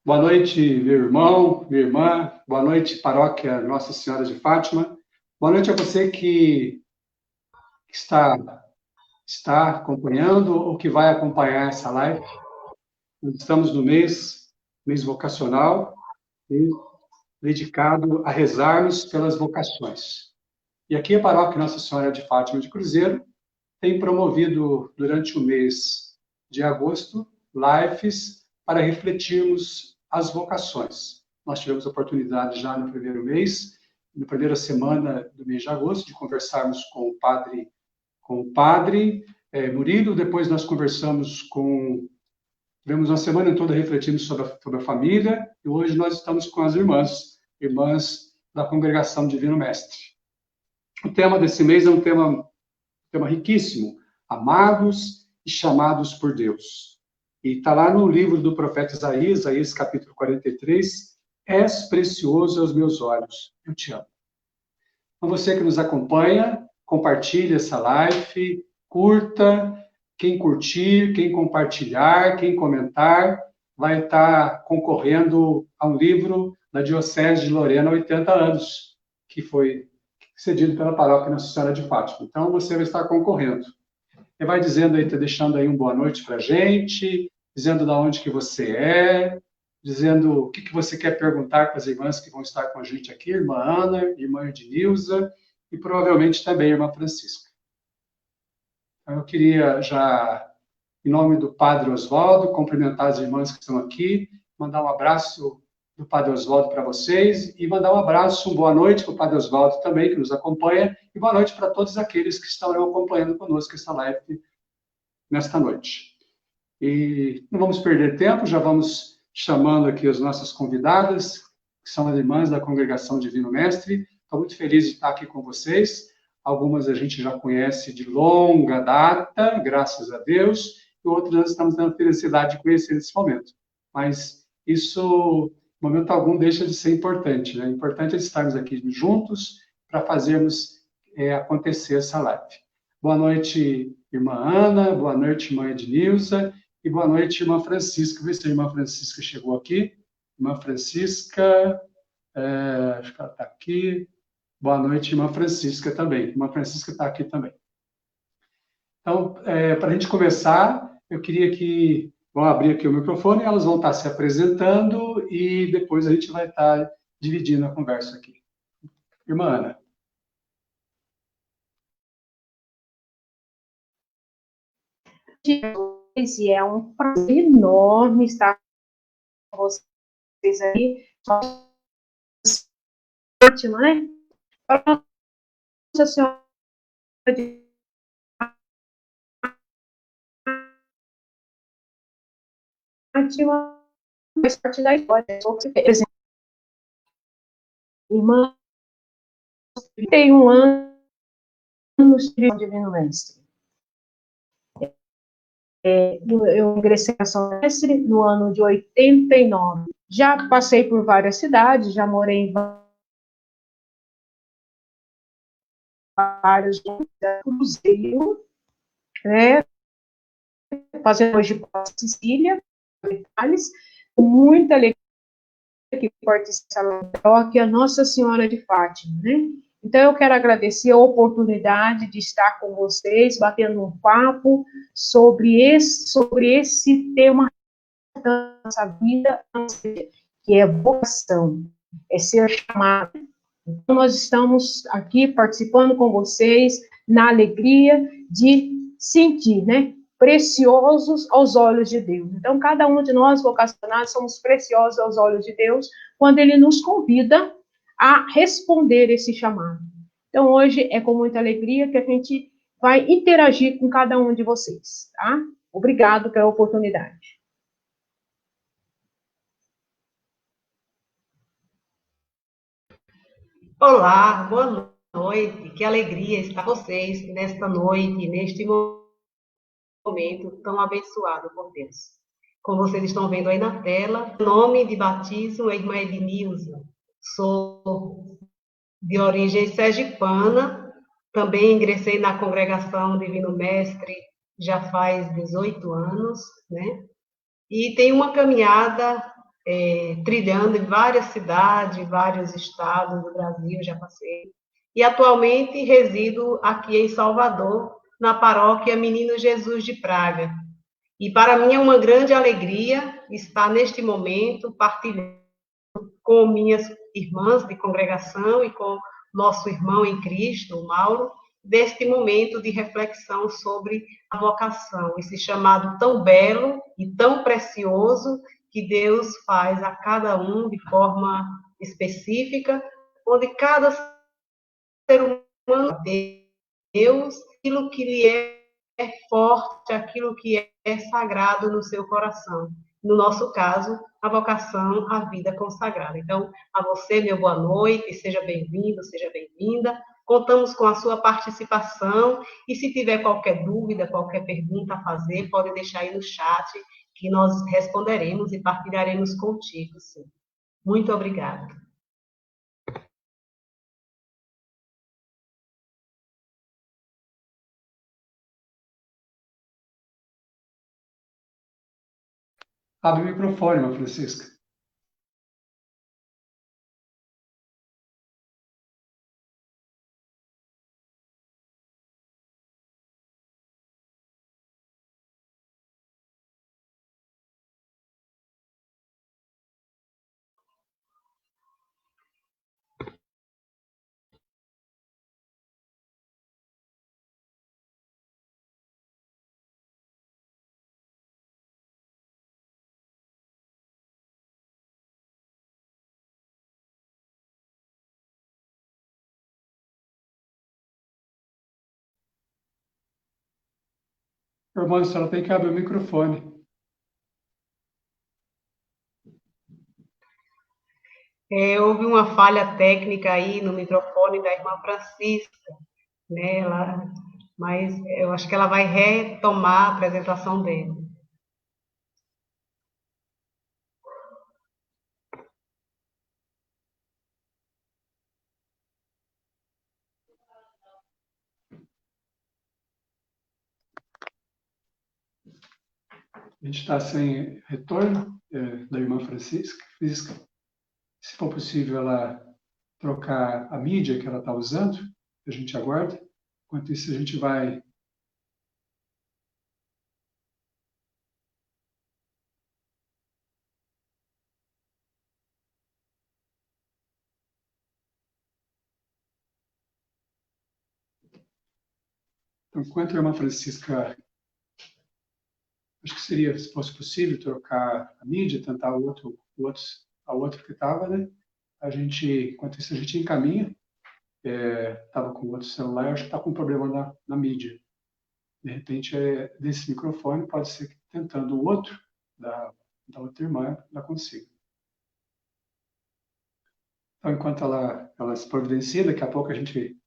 Boa noite, meu irmão, minha irmã. Boa noite, paróquia Nossa Senhora de Fátima. Boa noite a você que está acompanhando ou que vai acompanhar essa live. Nós estamos no mês vocacional, mês dedicado a rezarmos pelas vocações. E aqui a paróquia Nossa Senhora de Fátima de Cruzeiro tem promovido durante o mês de agosto lives para refletirmos as vocações. Nós tivemos a oportunidade já no primeiro mês, na primeira semana do mês de agosto, de conversarmos com o padre Murilo. Depois nós tivemos uma semana toda refletindo sobre a família, e hoje nós estamos com as irmãs da Congregação Divino Mestre. O tema desse mês é um tema riquíssimo: amados e chamados por Deus. E está lá no livro do profeta Isaías, capítulo 43, és precioso aos meus olhos, eu te amo. Então, você que nos acompanha, compartilhe essa live, curta, quem curtir, quem compartilhar, quem comentar, vai estar concorrendo a um livro da Diocese de Lorena, 80 anos, que foi cedido pela paróquia Nossa Senhora de Fátima. Então, você vai estar concorrendo. Você vai dizendo aí, está deixando aí um boa noite para a gente, dizendo de onde que você é, dizendo o que você quer perguntar para as irmãs que vão estar com a gente aqui, irmã Ana, irmã Ednilza e provavelmente também a irmã Francisca. Então, eu queria já, em nome do Padre Oswaldo, cumprimentar as irmãs que estão aqui, mandar um abraço do Padre Oswaldo para vocês e mandar um abraço, uma boa noite para o Padre Oswaldo também, que nos acompanha, e boa noite para todos aqueles que estarão acompanhando conosco essa live nesta noite. E não vamos perder tempo, já vamos chamando aqui as nossas convidadas, que são as irmãs da Congregação Divino Mestre. Estou muito feliz de estar aqui com vocês. Algumas a gente já conhece de longa data, graças a Deus, e outras nós estamos tendo a felicidade de conhecer nesse momento. Mas isso, em momento algum, deixa de ser importante, né? O importante é estarmos aqui juntos para fazermos acontecer essa live. Boa noite, irmã Ana, boa noite, irmã Ednilza, e boa noite, irmã Francisca. Vê se a irmã Francisca chegou aqui. Irmã Francisca, acho que ela está aqui. Boa noite, irmã Francisca também. Irmã Francisca está aqui também. Então, para a gente começar, eu queria que... Vamos abrir aqui o microfone, elas vão estar se apresentando e depois a gente vai estar dividindo a conversa aqui. Irmã Ana. E é um prazer enorme estar com vocês aí. Ótimo, né? Nossa Senhora de Fátima faz parte da história. Irmã, 31 anos de Divino Mestre. Eu ingressei na São Mestre no ano de 89. Já passei por várias cidades, já morei em vários Cruzeiro, né? Fazendo hoje para Sicília, detalhes, com muita alegria que participa aqui a Nossa Senhora de Fátima, né? Então, eu quero agradecer a oportunidade de estar com vocês, batendo um papo sobre esse tema da nossa vida, que é vocação, é ser chamado. Então, nós estamos aqui participando com vocês na alegria de sentir, né? Preciosos aos olhos de Deus. Então, cada um de nós, vocacionados, somos preciosos aos olhos de Deus quando Ele nos convida a responder esse chamado. Então, hoje é com muita alegria que a gente vai interagir com cada um de vocês, tá? Obrigado pela oportunidade. Olá, boa noite, que alegria estar com vocês nesta noite, neste momento tão abençoado por Deus. Como vocês estão vendo aí na tela, nome de batismo é irmã Ednilza, sou de origem sergipana, também ingressei na Congregação Divino Mestre já faz 18 anos, né? E tenho uma caminhada trilhando em várias cidades, vários estados do Brasil, já passei. E atualmente resido aqui em Salvador, na paróquia Menino Jesus de Praga. E para mim é uma grande alegria estar neste momento partilhando com minhas irmãs de congregação e com nosso irmão em Cristo, o Mauro, deste momento de reflexão sobre a vocação, esse chamado tão belo e tão precioso que Deus faz a cada um de forma específica, onde cada ser humano Deus, aquilo que lhe é forte, aquilo que é sagrado no seu coração. No nosso caso, a vocação à vida consagrada. Então, a você, meu boa noite, seja bem-vindo, seja bem-vinda. Contamos com a sua participação e se tiver qualquer dúvida, qualquer pergunta a fazer, pode deixar aí no chat que nós responderemos e partilharemos contigo, sim. Muito obrigada. Abre o microfone, irmã Francisca. Irmã, a senhora tem que abrir o microfone. Houve uma falha técnica aí no microfone da irmã Francisca, né? Mas eu acho que ela vai retomar a apresentação dele. A gente está sem retorno da irmã Francisca. Se for possível, ela trocar a mídia que ela está usando, a gente aguarda. Enquanto isso, a gente vai... Então, enquanto a irmã Francisca... Acho que seria, se fosse possível, trocar a mídia, tentar a outra que estava, né? Enquanto isso, a gente encaminha. Estava com outro celular, acho que está com problema na mídia. De repente, desse microfone, pode ser que tentando o outro, da outra irmã, ela consiga. Então, enquanto ela se providencia, daqui a pouco a gente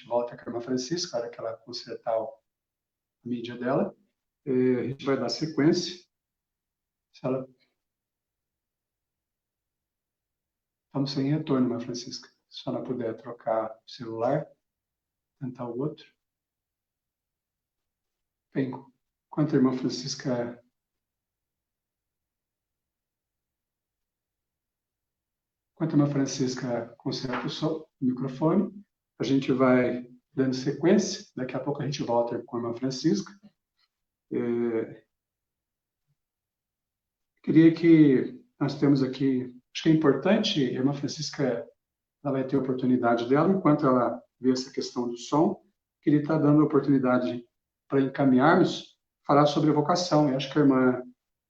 volta com a irmã Francisca, na hora que ela consertar a mídia dela. A gente vai dar sequência. Se ela... Estamos sem retorno, irmã Francisca. Se ela puder trocar o celular, tentar o outro. Bem, enquanto a irmã Francisca... Enquanto a irmã Francisca conserta o microfone, a gente vai dando sequência. Daqui a pouco a gente volta com a irmã Francisca. Queria que nós temos aqui... Acho que é importante, a irmã Francisca, ela vai ter a oportunidade dela, enquanto ela vê essa questão do som, queria estar dando a oportunidade para encaminharmos, falar sobre a vocação. Eu acho que a irmã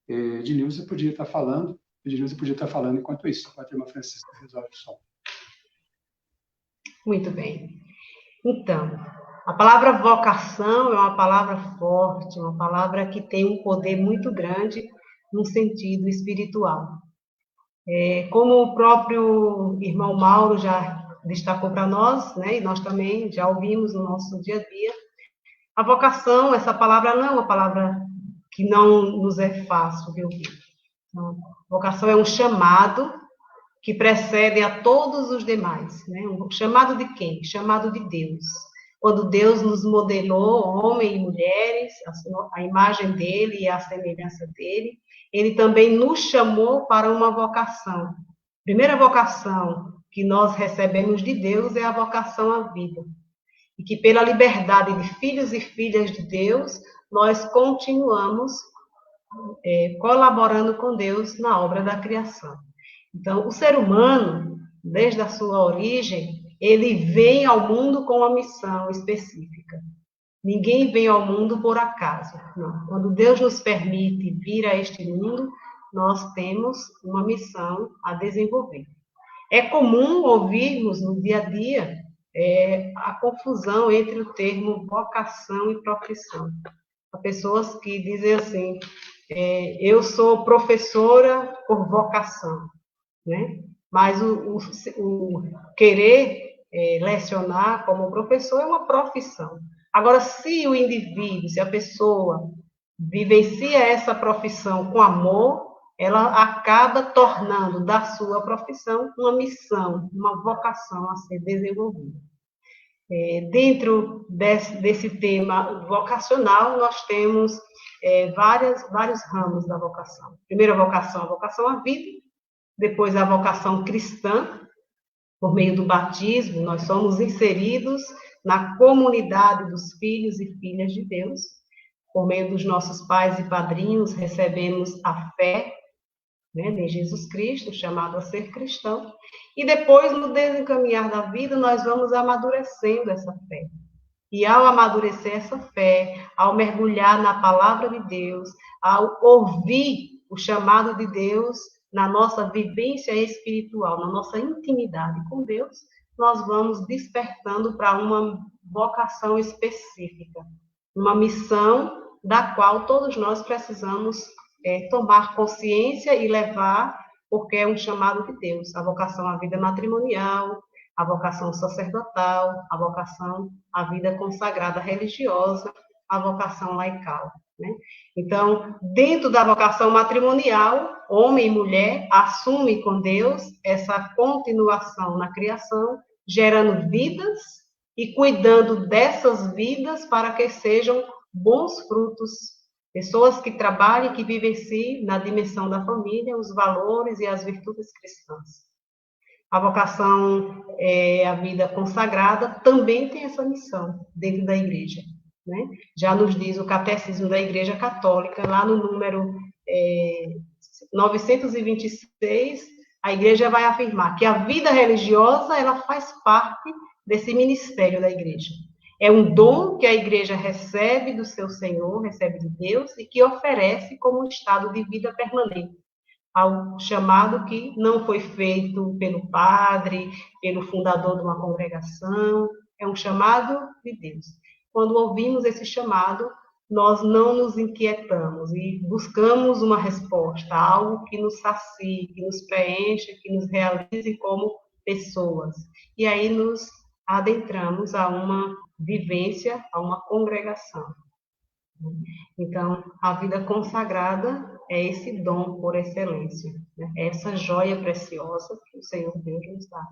Ednilza podia estar falando, enquanto isso, enquanto a irmã Francisca resolve o som. Muito bem. Então, a palavra vocação é uma palavra forte, uma palavra que tem um poder muito grande no sentido espiritual. Como o próprio irmão Mauro já destacou para nós, né, e nós também já ouvimos no nosso dia a dia, a vocação, essa palavra não é uma palavra que não nos é fácil de ouvir. Então, vocação é um chamado que precede a todos os demais. Né? Um chamado de quem? Chamado de Deus. quando Deus nos modelou, homens e mulheres, a imagem dele e a semelhança dele, ele também nos chamou para uma vocação. A primeira vocação que nós recebemos de Deus é a vocação à vida. E que pela liberdade de filhos e filhas de Deus, nós continuamos colaborando com Deus na obra da criação. Então, o ser humano, desde a sua origem, ele vem ao mundo com uma missão específica. Ninguém vem ao mundo por acaso. Não. Quando Deus nos permite vir a este mundo, nós temos uma missão a desenvolver. É comum ouvirmos no dia a dia a confusão entre o termo vocação e profissão. Há pessoas que dizem assim, eu sou professora por vocação, né? Mas o querer lecionar como professor é uma profissão. Agora, se o indivíduo, se a pessoa vivencia essa profissão com amor, ela acaba tornando da sua profissão uma missão, uma vocação a ser desenvolvida. Dentro desse tema vocacional, nós temos vários ramos da vocação. Primeira vocação, a vocação à vida, depois a vocação cristã, por meio do batismo, nós somos inseridos na comunidade dos filhos e filhas de Deus. Por meio dos nossos pais e padrinhos, recebemos a fé, né, em Jesus Cristo, chamado a ser cristão. E depois, no desencaminhar da vida, nós vamos amadurecendo essa fé. E ao amadurecer essa fé, ao mergulhar na palavra de Deus, ao ouvir o chamado de Deus na nossa vivência espiritual, na nossa intimidade com Deus, nós vamos despertando para uma vocação específica, uma missão da qual todos nós precisamos tomar consciência e levar, porque é um chamado de Deus. A vocação à vida matrimonial, a vocação sacerdotal, a vocação à vida consagrada religiosa, a vocação laical, né? Então, dentro da vocação matrimonial, homem e mulher assumem com Deus essa continuação na criação, gerando vidas e cuidando dessas vidas para que sejam bons frutos. Pessoas que trabalhem, que vivenciem na dimensão da família os valores e as virtudes cristãs. A vocação à vida consagrada também tem essa missão dentro da igreja, né? Já nos diz o Catecismo da Igreja Católica, lá no número 926, a igreja vai afirmar que a vida religiosa ela faz parte desse ministério da igreja. É um dom que a igreja recebe do seu Senhor, recebe de Deus, e que oferece como um estado de vida permanente, ao chamado que não foi feito pelo padre, pelo fundador de uma congregação, é um chamado de Deus. Quando ouvimos esse chamado, nós não nos inquietamos e buscamos uma resposta, algo que nos sacie, que nos preencha, que nos realize como pessoas. E aí nos adentramos a uma vivência, a uma congregação. Então, a vida consagrada é esse dom por excelência, né? É essa joia preciosa que o Senhor Deus nos dá.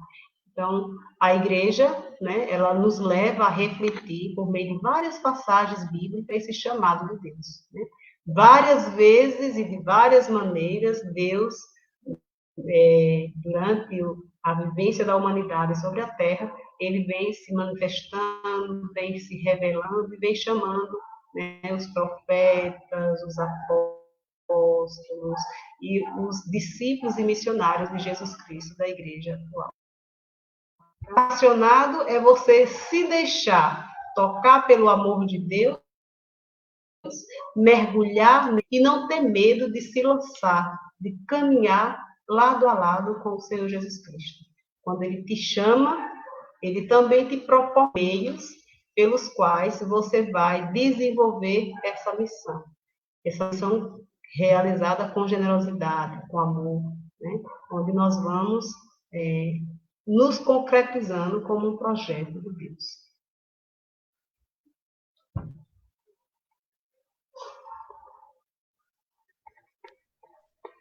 Então, a igreja, né, ela nos leva a refletir, por meio de várias passagens bíblicas, esse chamado de Deus, né? Várias vezes e de várias maneiras, Deus, durante a vivência da humanidade sobre a Terra, ele vem se manifestando, vem se revelando e vem chamando, né, os profetas, os apóstolos e os discípulos e missionários de Jesus Cristo da igreja atual. Apaixonado é você se deixar tocar pelo amor de Deus, mergulhar e não ter medo de se lançar, de caminhar lado a lado com o Senhor Jesus Cristo. Quando Ele te chama, Ele também te propõe meios pelos quais você vai desenvolver essa missão realizada com generosidade, com amor, né? Onde nós vamos nos concretizando como um projeto de Deus.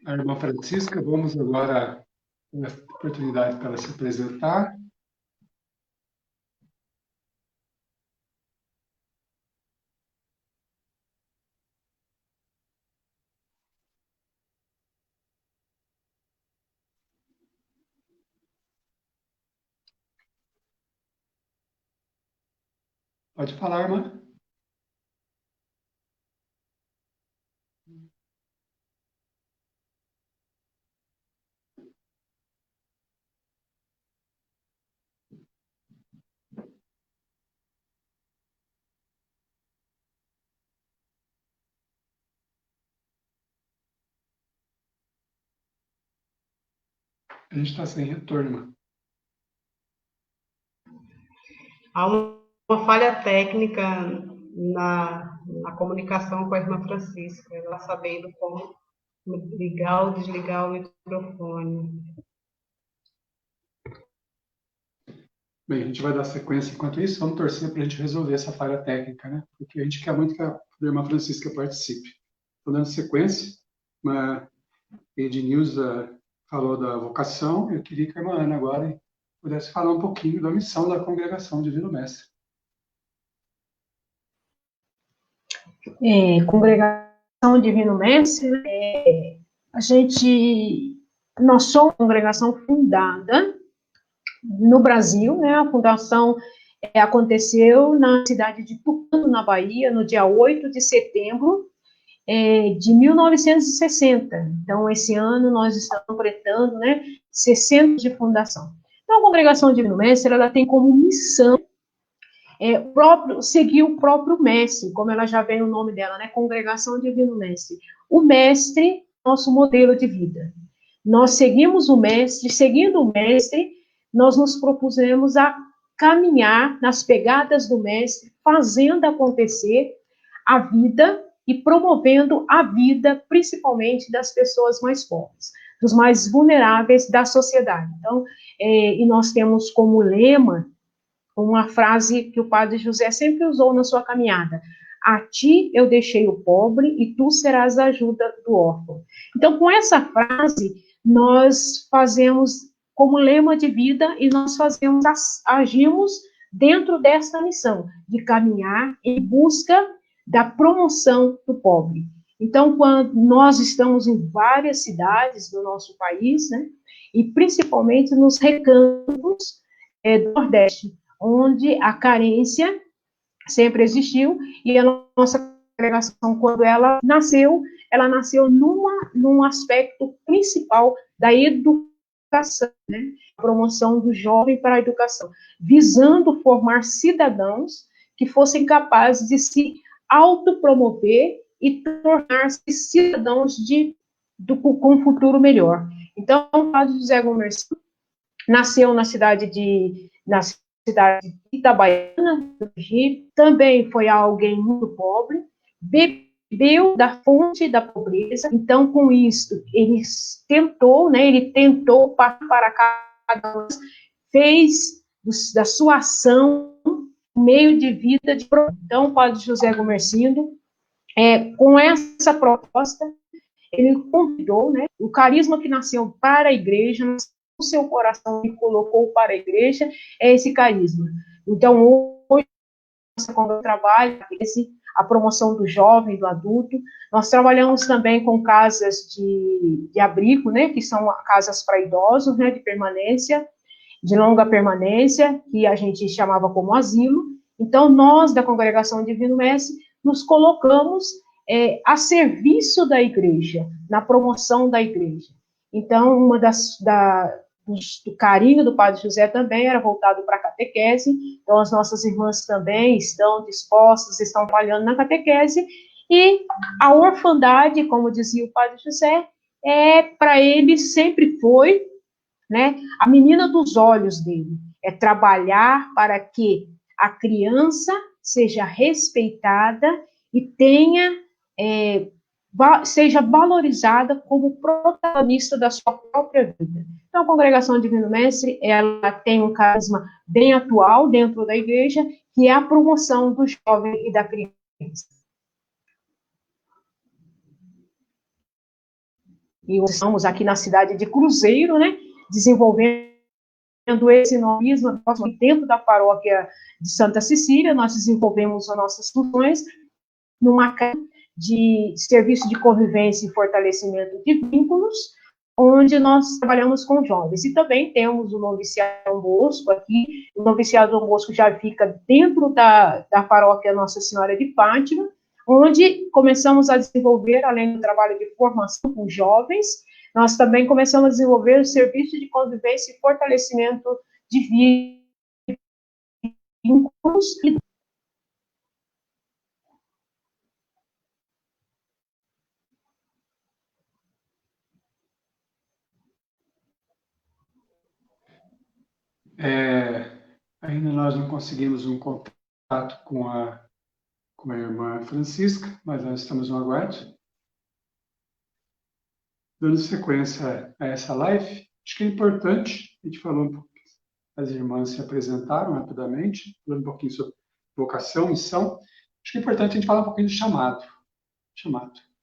A irmã Francisca, vamos agora ter a oportunidade para ela se apresentar. Pode falar, irmã. A gente está sem retorno, irmã. Há uma falha técnica na comunicação com a irmã Francisca, ela sabendo como ligar ou desligar o microfone. Bem, a gente vai dar sequência enquanto isso, vamos torcer para a gente resolver essa falha técnica, né? Porque a gente quer muito que a irmã Francisca participe. Estou dando sequência, mas Ednilza falou da vocação, eu queria que a irmã Ana agora pudesse falar um pouquinho da missão da Congregação Divino Mestre. Congregação Divino Mestre, nós somos uma congregação fundada no Brasil, né? A fundação aconteceu na cidade de Tucano, na Bahia, no dia 8 de setembro de 1960. Então, esse ano nós estamos completando, né, 60 de fundação. Então, a Congregação Divino Mestre, ela tem como missão seguir o próprio mestre, como ela já vem o nome dela, né? Congregação Divino Mestre. O mestre, nosso modelo de vida. Nós seguimos o mestre, seguindo o mestre, nós nos propusemos a caminhar nas pegadas do mestre, fazendo acontecer a vida e promovendo a vida, principalmente das pessoas mais pobres, dos mais vulneráveis da sociedade. Então, e nós temos como lema uma frase que o Padre José sempre usou na sua caminhada: a ti eu deixei o pobre e tu serás a ajuda do órfão. Então, com essa frase, nós fazemos como lema de vida e nós agimos dentro dessa missão de caminhar em busca da promoção do pobre. Então, quando nós estamos em várias cidades do nosso país, né, e principalmente nos recantos do Nordeste, onde a carência sempre existiu, e a nossa congregação, quando ela nasceu num aspecto principal da educação, né? A promoção do jovem para a educação, visando formar cidadãos que fossem capazes de se autopromover e tornar-se cidadãos com um futuro melhor. Então, o Padre José Gomes nasceu na cidade de Itabaiana, do Egito, também foi alguém muito pobre, bebeu da fonte da pobreza. Então, com isso, ele tentou para cada um, fez da sua ação um meio de vida de progresso. Então, o Padre José Gomercindo, com essa proposta, ele convidou, né, o carisma que nasceu para a igreja, no seu coração e colocou para a igreja, é esse carisma. Então, hoje, nossa congregação trabalha a promoção do jovem, do adulto. Nós trabalhamos também com casas de abrigo, né, que são casas para idosos, né, de permanência, de longa permanência, que a gente chamava como asilo. Então, nós, da Congregação Divino Mestre, nos colocamos a serviço da igreja, na promoção da igreja. Então, do carinho do Padre José também era voltado para a catequese. Então, as nossas irmãs também estão dispostas, estão trabalhando na catequese. E a orfandade, como dizia o Padre José, para ele sempre foi, né, a menina dos olhos dele. É trabalhar para que a criança seja respeitada e seja valorizada como protagonista da sua própria vida. Então, a Congregação Divino Mestre, ela tem um carisma bem atual dentro da igreja, que é a promoção do jovem e da criança. E estamos aqui na cidade de Cruzeiro, né, desenvolvendo esse novismo dentro da paróquia de Santa Cecília. Nós desenvolvemos as nossas funções numa casa de serviço de convivência e fortalecimento de vínculos, onde nós trabalhamos com jovens. E também temos o Noviciado Dom Bosco aqui. O Noviciado Dom Bosco já fica dentro da paróquia Nossa Senhora de Fátima, onde começamos a desenvolver, além do trabalho de formação com jovens, nós também começamos a desenvolver o serviço de convivência e fortalecimento de vínculos. Ainda nós não conseguimos um contato com a irmã Francisca, mas nós estamos no aguardo. Dando sequência a essa live, acho que é importante, a gente falou um pouco, as irmãs se apresentaram rapidamente, falando um pouquinho sobre vocação, missão. Acho que é importante a gente falar um pouquinho do chamado.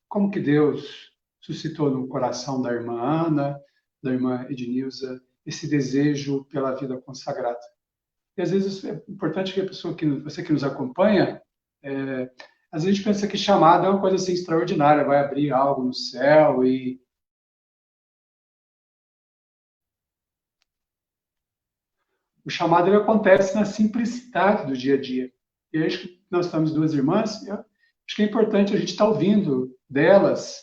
Como que Deus suscitou no coração da irmã Ana, da irmã Ednilza, esse desejo pela vida consagrada. E às vezes é importante que a pessoa você que nos acompanha, às vezes a gente pensa que chamado é uma coisa assim extraordinária, vai abrir algo no céu e o chamado ele acontece na simplicidade do dia a dia. E acho que nós estamos duas irmãs, acho que é importante a gente estar ouvindo delas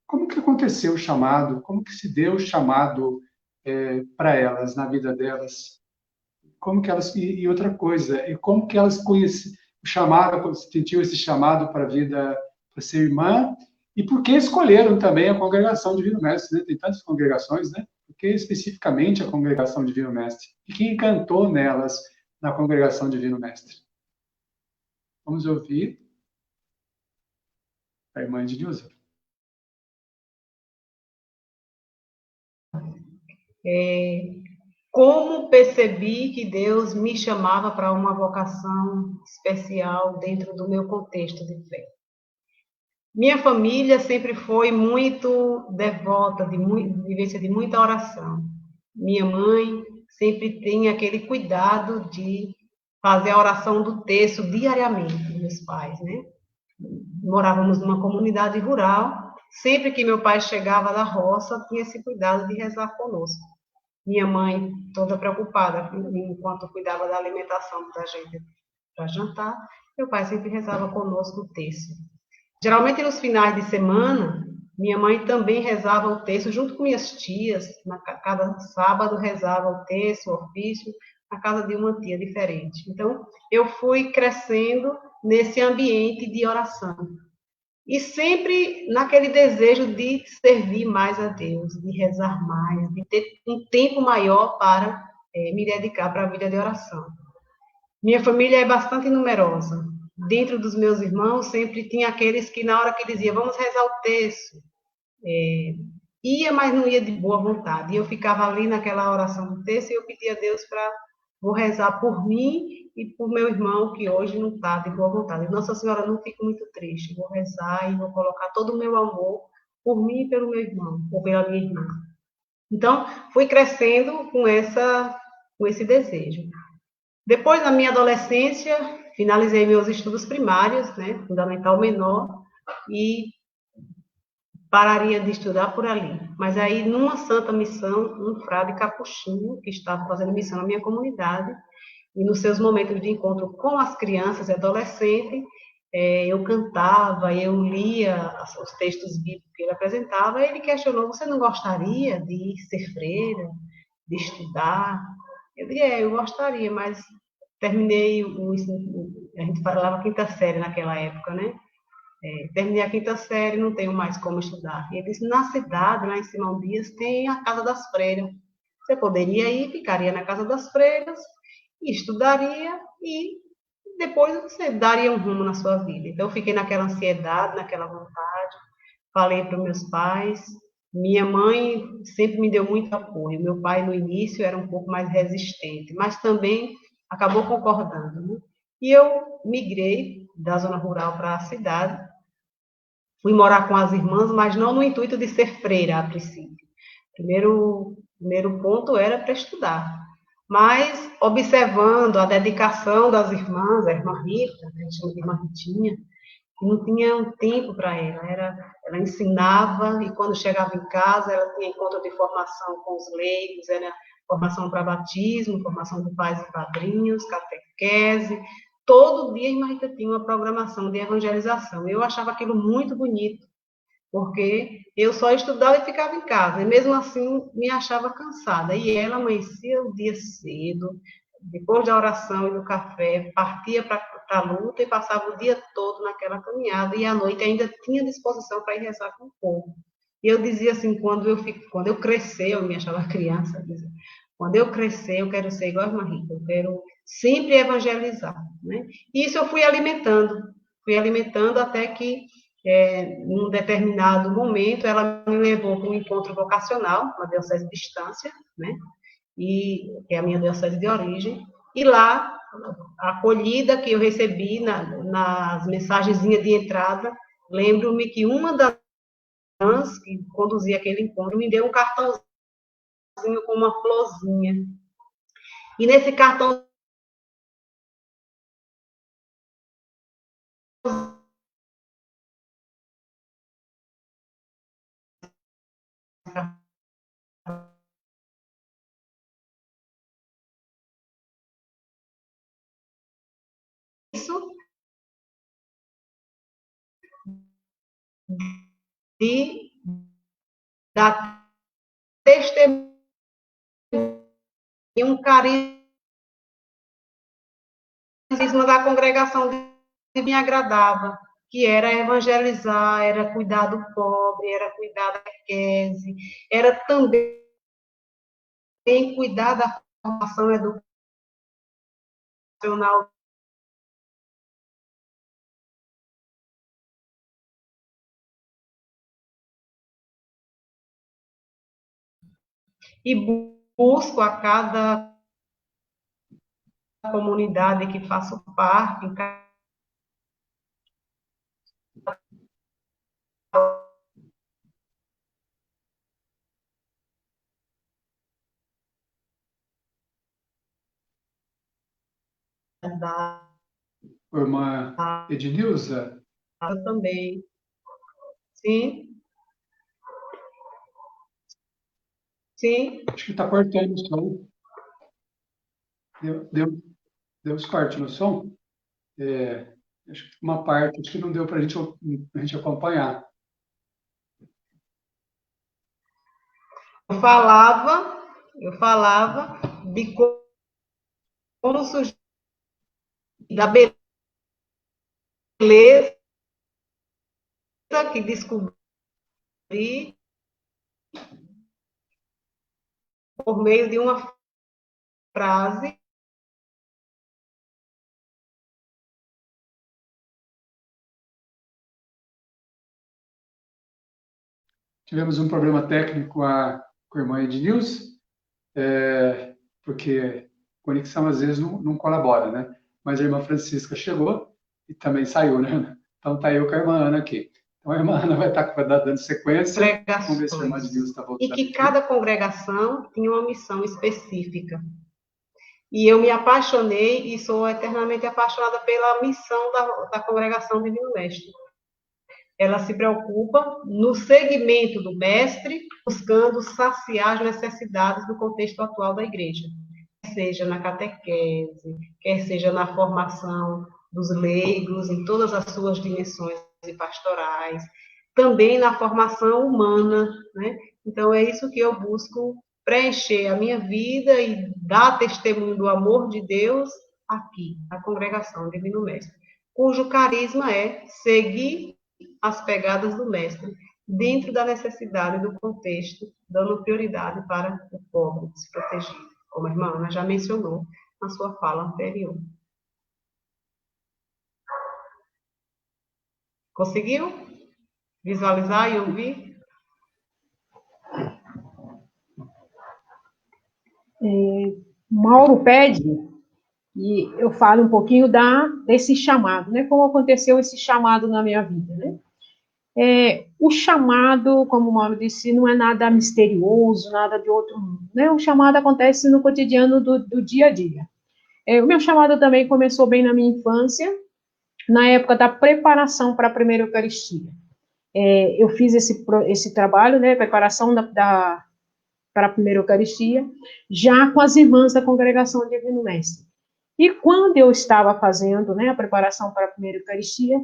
como que aconteceu o chamado, como que se deu o chamado para elas, na vida delas, como que elas, e outra coisa, e como que elas conheceram o chamado, sentiu esse chamado para a vida, para ser irmã, e por que escolheram também a congregação Divino Mestre, né? Tem tantas congregações, né? Por que especificamente a congregação Divino Mestre? E quem encantou nelas na congregação Divino Mestre? Vamos ouvir a irmã Ednilza. Como percebi que Deus me chamava para uma vocação especial dentro do meu contexto de fé. Minha família sempre foi muito devota, de vivência de muita oração. Minha mãe sempre tem aquele cuidado de fazer a oração do terço diariamente, meus pais, né? Morávamos numa comunidade rural, sempre que meu pai chegava da roça, tinha esse cuidado de rezar conosco. Minha mãe, toda preocupada, enquanto cuidava da alimentação da gente para jantar, meu pai sempre rezava conosco o terço. Geralmente, nos finais de semana, minha mãe também rezava o terço junto com minhas tias. Cada sábado rezava o terço, o ofício, na casa de uma tia diferente. Então, eu fui crescendo nesse ambiente de oração. E sempre naquele desejo de servir mais a Deus, de rezar mais, de ter um tempo maior para me dedicar para a vida de oração. Minha família é bastante numerosa. Dentro dos meus irmãos, sempre tinha aqueles que, na hora que diziam, vamos rezar o terço, ia, mas não ia de boa vontade. E eu ficava ali naquela oração do terço e eu pedia a Deus vou rezar por mim e por meu irmão, que hoje não está de boa vontade. Nossa Senhora, não fico muito triste. Vou rezar e vou colocar todo o meu amor por mim e pelo meu irmão, ou pela minha irmã. Então, fui crescendo com esse desejo. Depois, na minha adolescência, finalizei meus estudos primários, né, fundamental menor, e pararia de estudar por ali. Mas aí, numa santa missão, um frade capuchinho, que estava fazendo missão na minha comunidade, e nos seus momentos de encontro com as crianças e adolescentes, eu cantava, eu lia os textos bíblicos que ele apresentava, e ele questionou, você não gostaria de ser freira, de estudar? Eu disse, eu gostaria, mas terminei a gente falava quinta série naquela época, né? Terminei a quinta série, não tenho mais como estudar. E ele disse, na cidade, lá em Simão Dias, tem a Casa das Freiras. Você poderia ir, ficaria na Casa das Freiras, e estudaria, e depois você daria um rumo na sua vida. Então, eu fiquei naquela ansiedade, naquela vontade, falei para os meus pais. Minha mãe sempre me deu muito apoio. Meu pai, no início, era um pouco mais resistente, mas também acabou concordando, né? E eu migrei da zona rural para a cidade. Fui morar com as irmãs, mas não no intuito de ser freira, a princípio. Primeiro ponto era para estudar. Mas, observando a dedicação das irmãs, a irmã Rita, a gente chama de irmã Ritinha, não tinha um tempo para ela ensinava, e quando chegava em casa, ela tinha encontro de formação com os leigos, era formação para batismo, formação de pais e padrinhos, catequese, todo dia a irmã Rita tinha uma programação de evangelização. Eu achava aquilo muito bonito, porque eu só estudava e ficava em casa, e mesmo assim me achava cansada. E ela amanhecia o dia cedo, depois da oração e do café, partia para a luta e passava o dia todo naquela caminhada, e à noite ainda tinha disposição para ir rezar com o povo. E eu dizia assim, quando eu crescer, eu me achava criança, dizia, quando eu crescer, eu quero ser igual a irmã Rita, eu quero sempre evangelizar, né? E isso eu fui alimentando até que num determinado momento, ela me levou para um encontro vocacional, na Diocese de Estância, né? Que é a minha diocese de origem, e lá, a acolhida que eu recebi nas mensagenzinhas de entrada, lembro-me que uma das irmãs que conduzia aquele encontro me deu um cartãozinho com uma florzinha. E nesse cartão isso de dar testemunho, um carisma da congregação que me agradava, que era evangelizar, era cuidar do pobre, era cuidar da catequese, era também cuidar da formação educacional. E busco a cada comunidade que faço parte, em cada Irmã Ednilza? também. Sim, sim. Acho que está cortando o som. Deu os cortes no som? Acho que uma parte, acho que não deu para a gente acompanhar. Eu falava de como surgir, da beleza que descobri por meio de uma frase. Tivemos um problema técnico com a irmã Ednilza, porque a conexão às vezes não colabora, né? Mas a irmã Francisca chegou e também saiu, né? Então tá eu com a irmã Ana aqui. Então a irmã Ana vai estar dando sequência. Vamos ver se a irmã Ednilza está voltando. E que cada congregação tinha uma missão específica. E eu me apaixonei e sou eternamente apaixonada pela missão da congregação Divino Mestre. Ela se preocupa no segmento do mestre, buscando saciar as necessidades do contexto atual da igreja, quer seja na catequese, quer seja na formação dos leigos, em todas as suas dimensões pastorais, também na formação humana, né? Então, é isso que eu busco preencher a minha vida e dar testemunho do amor de Deus aqui, na congregação Divino Mestre, cujo carisma é seguir as pegadas do mestre, dentro da necessidade do contexto, dando prioridade para o pobre desprotegido, como a irmã Ana já mencionou na sua fala anterior. Conseguiu visualizar e ouvir? Mauro pede e eu falo um pouquinho desse chamado, né? Como aconteceu esse chamado na minha vida, né? O chamado, como o Mauro disse, não é nada misterioso, nada de outro mundo, né? O chamado acontece no cotidiano do dia a dia. O meu chamado também começou bem na minha infância, na época da preparação para a primeira Eucaristia. Eu fiz esse trabalho, né, preparação para a primeira Eucaristia, já com as irmãs da Congregação Divino Mestre. E quando eu estava fazendo, né, a preparação para a primeira Eucaristia,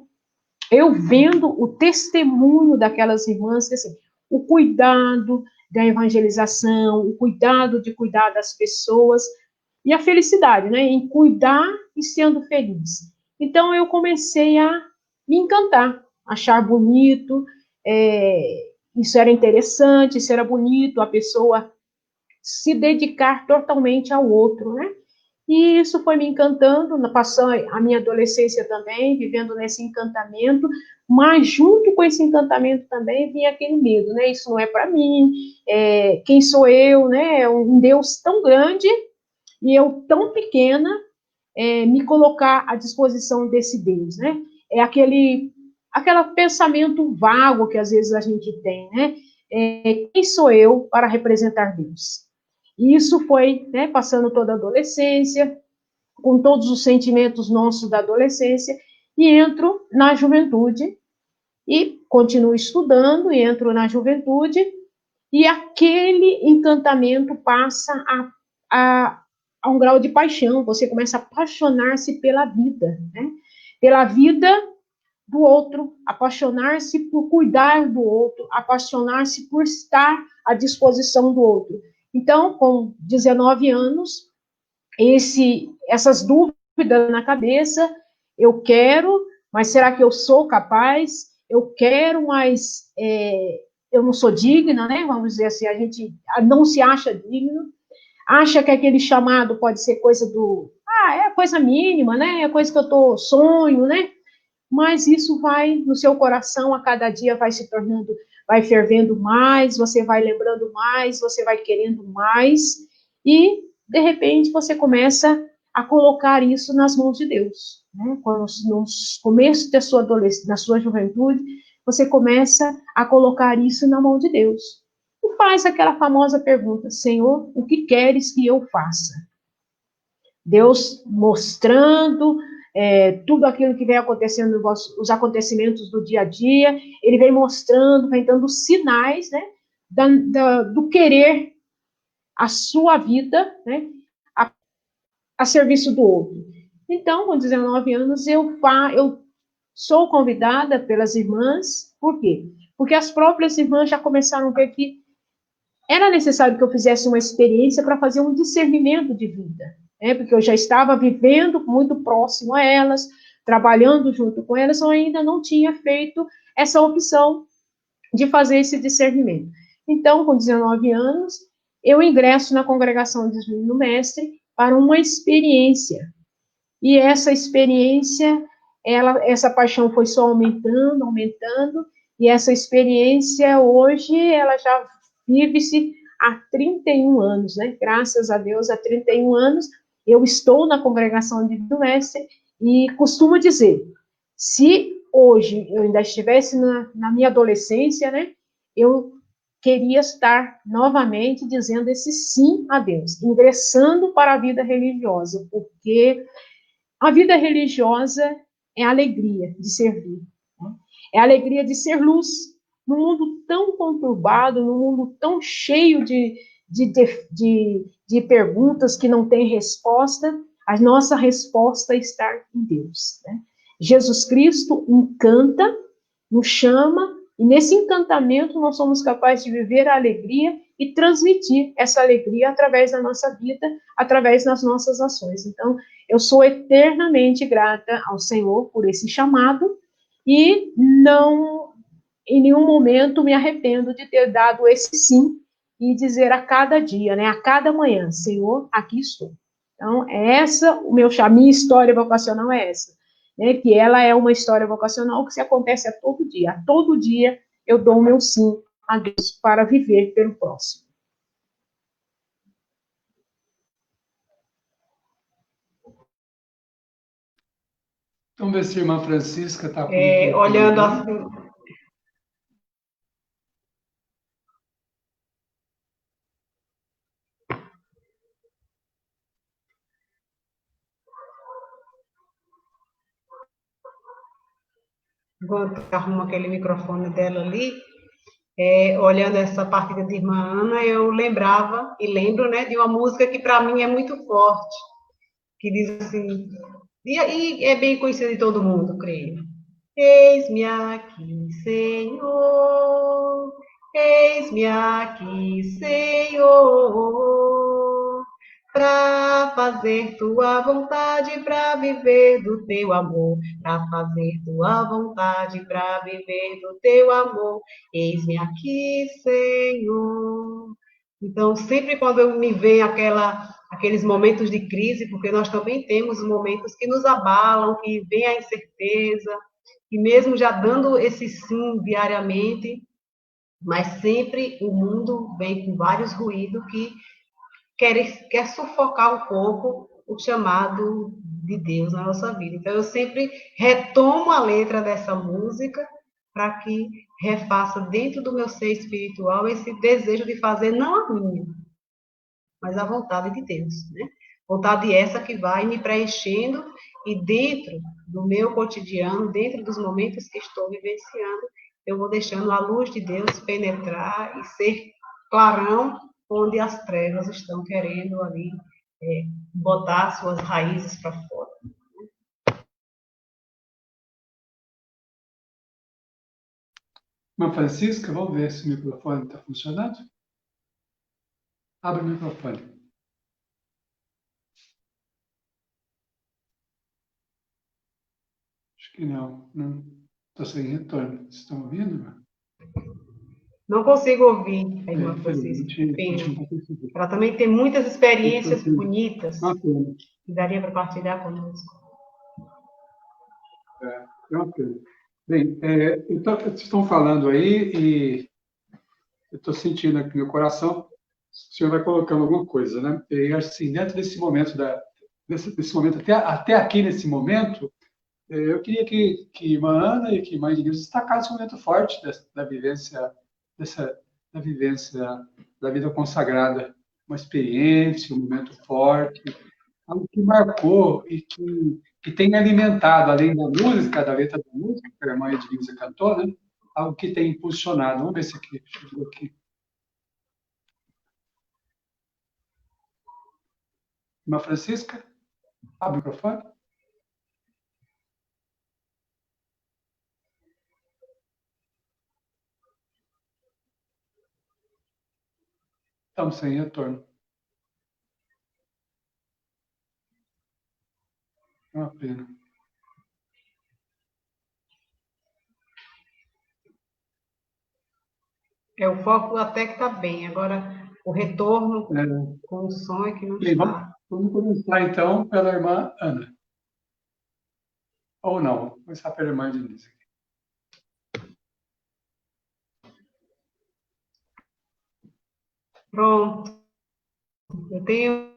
eu vendo o testemunho daquelas irmãs, assim, o cuidado da evangelização, o cuidado de cuidar das pessoas, e a felicidade, né, em cuidar e sendo feliz. Então, eu comecei a me encantar, achar bonito, isso era interessante, isso era bonito, a pessoa se dedicar totalmente ao outro, né? E isso foi me encantando, passou a minha adolescência também, vivendo nesse encantamento, mas junto com esse encantamento também vinha aquele medo, né? Isso não é para mim, quem sou eu, né? Um Deus tão grande e eu tão pequena, me colocar à disposição desse Deus, né? É aquele pensamento vago que às vezes a gente tem, né? Quem sou eu para representar Deus? E isso foi, né, passando toda a adolescência, com todos os sentimentos nossos da adolescência, e entro na juventude, e continuo estudando, e entro na juventude, e aquele encantamento passa a um grau de paixão, você começa a apaixonar-se pela vida, né? Pela vida do outro, apaixonar-se por cuidar do outro, apaixonar-se por estar à disposição do outro. Então, com 19 anos, essas dúvidas na cabeça, eu quero, mas será que eu sou capaz? Eu quero, mas eu não sou digna, né? Vamos dizer assim, a gente não se acha digno, acha que aquele chamado pode ser coisa é coisa mínima, né? É coisa que eu sonho, né? Mas isso vai no seu coração, a cada dia vai se tornando, vai fervendo mais, você vai lembrando mais, você vai querendo mais, e de repente você começa a colocar isso nas mãos de Deus, né? Quando no começo da sua adolescência, da sua juventude, você começa a colocar isso na mão de Deus. E faz aquela famosa pergunta: Senhor, o que queres que eu faça? Deus mostrando tudo aquilo que vem acontecendo, os acontecimentos do dia a dia, ele vem mostrando, vem dando sinais, né, do querer a sua vida, né, a serviço do outro. Então, com 19 anos, eu sou convidada pelas irmãs, por quê? Porque as próprias irmãs já começaram a ver que era necessário que eu fizesse uma experiência para fazer um discernimento de vida, né? Porque eu já estava vivendo muito próximo a elas, trabalhando junto com elas, eu ainda não tinha feito essa opção de fazer esse discernimento. Então, com 19 anos, eu ingresso na congregação de Divino Mestre para uma experiência. E essa experiência, essa paixão foi só aumentando, aumentando, e essa experiência hoje, ela já vive-se há 31 anos, né? Graças a Deus, há 31 anos, eu estou na congregação de Divino Mestre e costumo dizer, se hoje eu ainda estivesse na minha adolescência, né? Eu queria estar novamente dizendo esse sim a Deus, ingressando para a vida religiosa, porque a vida religiosa é a alegria de servir, né? É a alegria de ser luz num mundo tão conturbado, num mundo tão cheio de perguntas que não tem resposta. A nossa resposta está em Deus, né? Jesus Cristo encanta, nos chama, e nesse encantamento nós somos capazes de viver a alegria e transmitir essa alegria através da nossa vida, através das nossas ações. Então, eu sou eternamente grata ao Senhor por esse chamado e não, em nenhum momento, me arrependo de ter dado esse sim e dizer a cada dia, né, a cada manhã, Senhor, aqui estou. Então, a minha história vocacional é essa, né, que ela é uma história vocacional que se acontece a todo dia. A todo dia eu dou o meu sim a Deus para viver pelo próximo. Vamos ver se a irmã Francisca está com o microfone Olhando ligado. assim, enquanto arruma aquele microfone dela ali, olhando essa partida de irmã Ana, eu lembrava e lembro, né, de uma música que para mim é muito forte, que diz assim, e é bem conhecida de todo mundo, creio. Eis-me aqui, Senhor, eis-me aqui, Senhor, para fazer tua vontade, para viver do teu amor, para fazer tua vontade, para viver do teu amor. Eis-me aqui, Senhor. Então, sempre quando eu me vem aqueles momentos de crise, porque nós também temos momentos que nos abalam, que vem a incerteza, e mesmo já dando esse sim diariamente, mas sempre o mundo vem com vários ruídos que quer sufocar um pouco o chamado de Deus na nossa vida. Então, eu sempre retomo a letra dessa música para que refaça dentro do meu ser espiritual esse desejo de fazer não a minha, mas a vontade de Deus, né? Vontade essa que vai me preenchendo e dentro do meu cotidiano, dentro dos momentos que estou vivenciando, eu vou deixando a luz de Deus penetrar e ser clarão onde as trevas estão querendo ali botar suas raízes para fora. Irmã Francisca, vamos ver se o microfone está funcionando. Abre o microfone. Acho que não. Não estou sem retorno. Vocês estão ouvindo, irmã? Não consigo ouvir a irmã Francisca. Pena. Ela também tem muitas experiências bonitas que daria para partilhar conosco. É uma pena. Bem, então, vocês estão falando aí e eu estou sentindo aqui no meu coração, o senhor vai colocando alguma coisa, né? E assim, dentro desse momento, desse momento até aqui nesse momento, eu queria que irmã Ana e que mãe de Deus destacassem um momento forte da vivência, da vivência da vida consagrada, uma experiência, um momento forte, algo que marcou e que tem alimentado, além da música, da letra da música, que a irmã Edilza cantou, né? Algo que tem impulsionado. Vamos ver se aqui, deixa eu ver aqui. Irmã Francisca, abre o microfone. Estamos sem retorno. É uma pena. O foco até que está bem. Agora, o retorno com o som é que não está. Vamos começar, então, pela irmã Ana. Ou não, vamos começar pela irmã Denise. Pronto. Eu tenho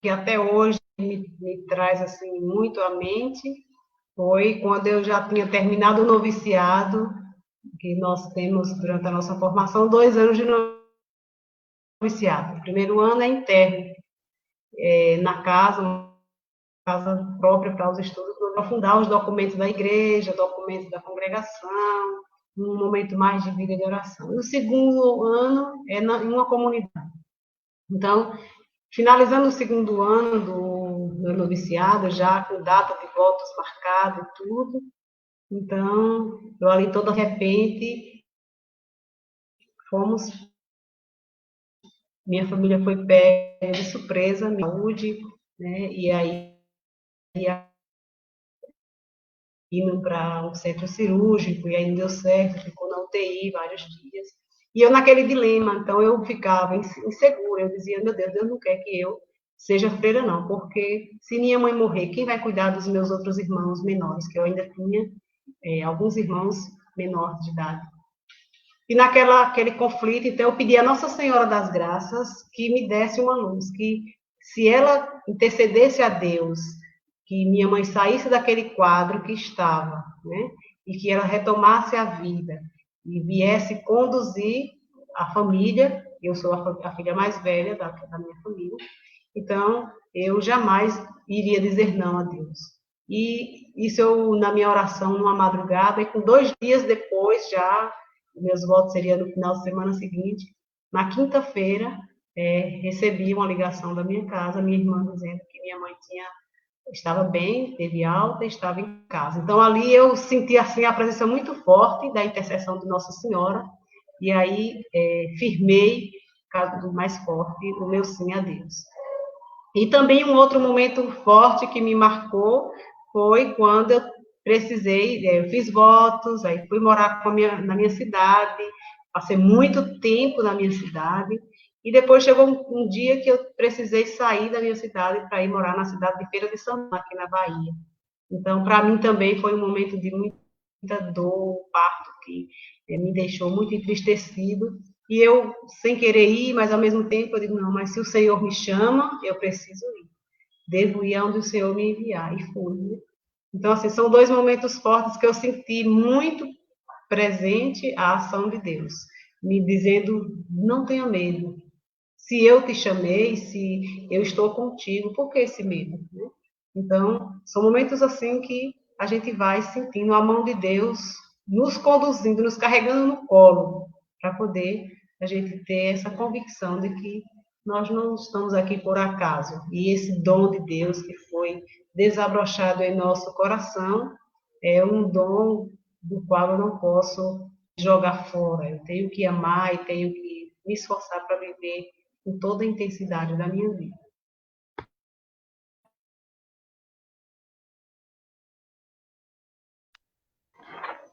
que até hoje me traz assim muito à mente foi quando eu já tinha terminado o noviciado, que nós temos durante a nossa formação 2 anos de noviciado. O primeiro ano é interno, na casa, uma casa própria para os estudos, aprofundar os documentos da igreja, documentos da congregação, um momento mais de vida de oração. E o segundo ano é em uma comunidade. Então, finalizando o segundo ano do meu noviciado, já com data de votos marcada e tudo, então, eu ali toda de repente, minha família foi pega de surpresa, minha saúde, né, e aí indo para um centro cirúrgico, e aí não deu certo, ficou na UTI vários dias. E eu naquele dilema, então eu ficava insegura, eu dizia, meu Deus não quer que eu seja freira não, porque se minha mãe morrer, quem vai cuidar dos meus outros irmãos menores, que eu ainda tinha alguns irmãos menores de idade. E naquele conflito, então, eu pedi a Nossa Senhora das Graças que me desse uma luz, que se ela intercedesse a Deus, que minha mãe saísse daquele quadro que estava, né? E que ela retomasse a vida e viesse conduzir a família. Eu sou a filha mais velha da minha família, então eu jamais iria dizer não a Deus. E isso eu, na minha oração, numa madrugada, e com 2 dias depois, já, meus votos seriam no final de semana seguinte, na quinta-feira, recebi uma ligação da minha casa, minha irmã dizendo que minha mãe estava bem, teve alta e estava em casa. Então, ali eu senti, assim, a presença muito forte da intercessão de Nossa Senhora, e aí firmei, caso mais forte, o meu sim a Deus. E também um outro momento forte que me marcou foi quando eu precisei, eu fiz votos, aí fui morar na minha cidade, passei muito tempo na minha cidade, e depois chegou um dia que eu precisei sair da minha cidade para ir morar na cidade de Feira de Santana, aqui na Bahia. Então, para mim também foi um momento de muita dor, um parto que me deixou muito entristecido. E eu, sem querer ir, mas ao mesmo tempo eu digo, não, mas se o Senhor me chama, eu preciso ir. Devo ir aonde o Senhor me enviar. E fui, né? Então, assim, são 2 momentos fortes que eu senti muito presente a ação de Deus, me dizendo, não tenha medo. Se eu te chamei, se eu estou contigo, por que esse medo? Né? Então, são momentos assim que a gente vai sentindo a mão de Deus nos conduzindo, nos carregando no colo, para poder a gente ter essa convicção de que nós não estamos aqui por acaso. E esse dom de Deus que foi desabrochado em nosso coração é um dom do qual eu não posso jogar fora. Eu tenho que amar e tenho que me esforçar para viver com toda a intensidade da minha vida.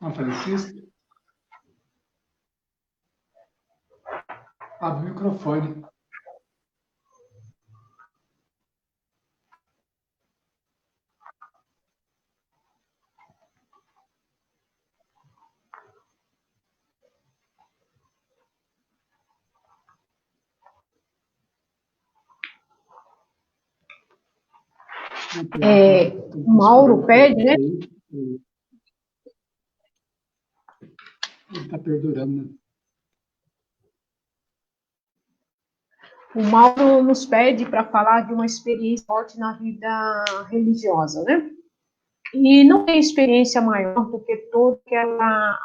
A Francisca, abre o microfone. Mauro pede, né? Ele está perdurando, né? O Mauro nos pede para falar de uma experiência forte na vida religiosa, né? E não tem experiência maior do que toda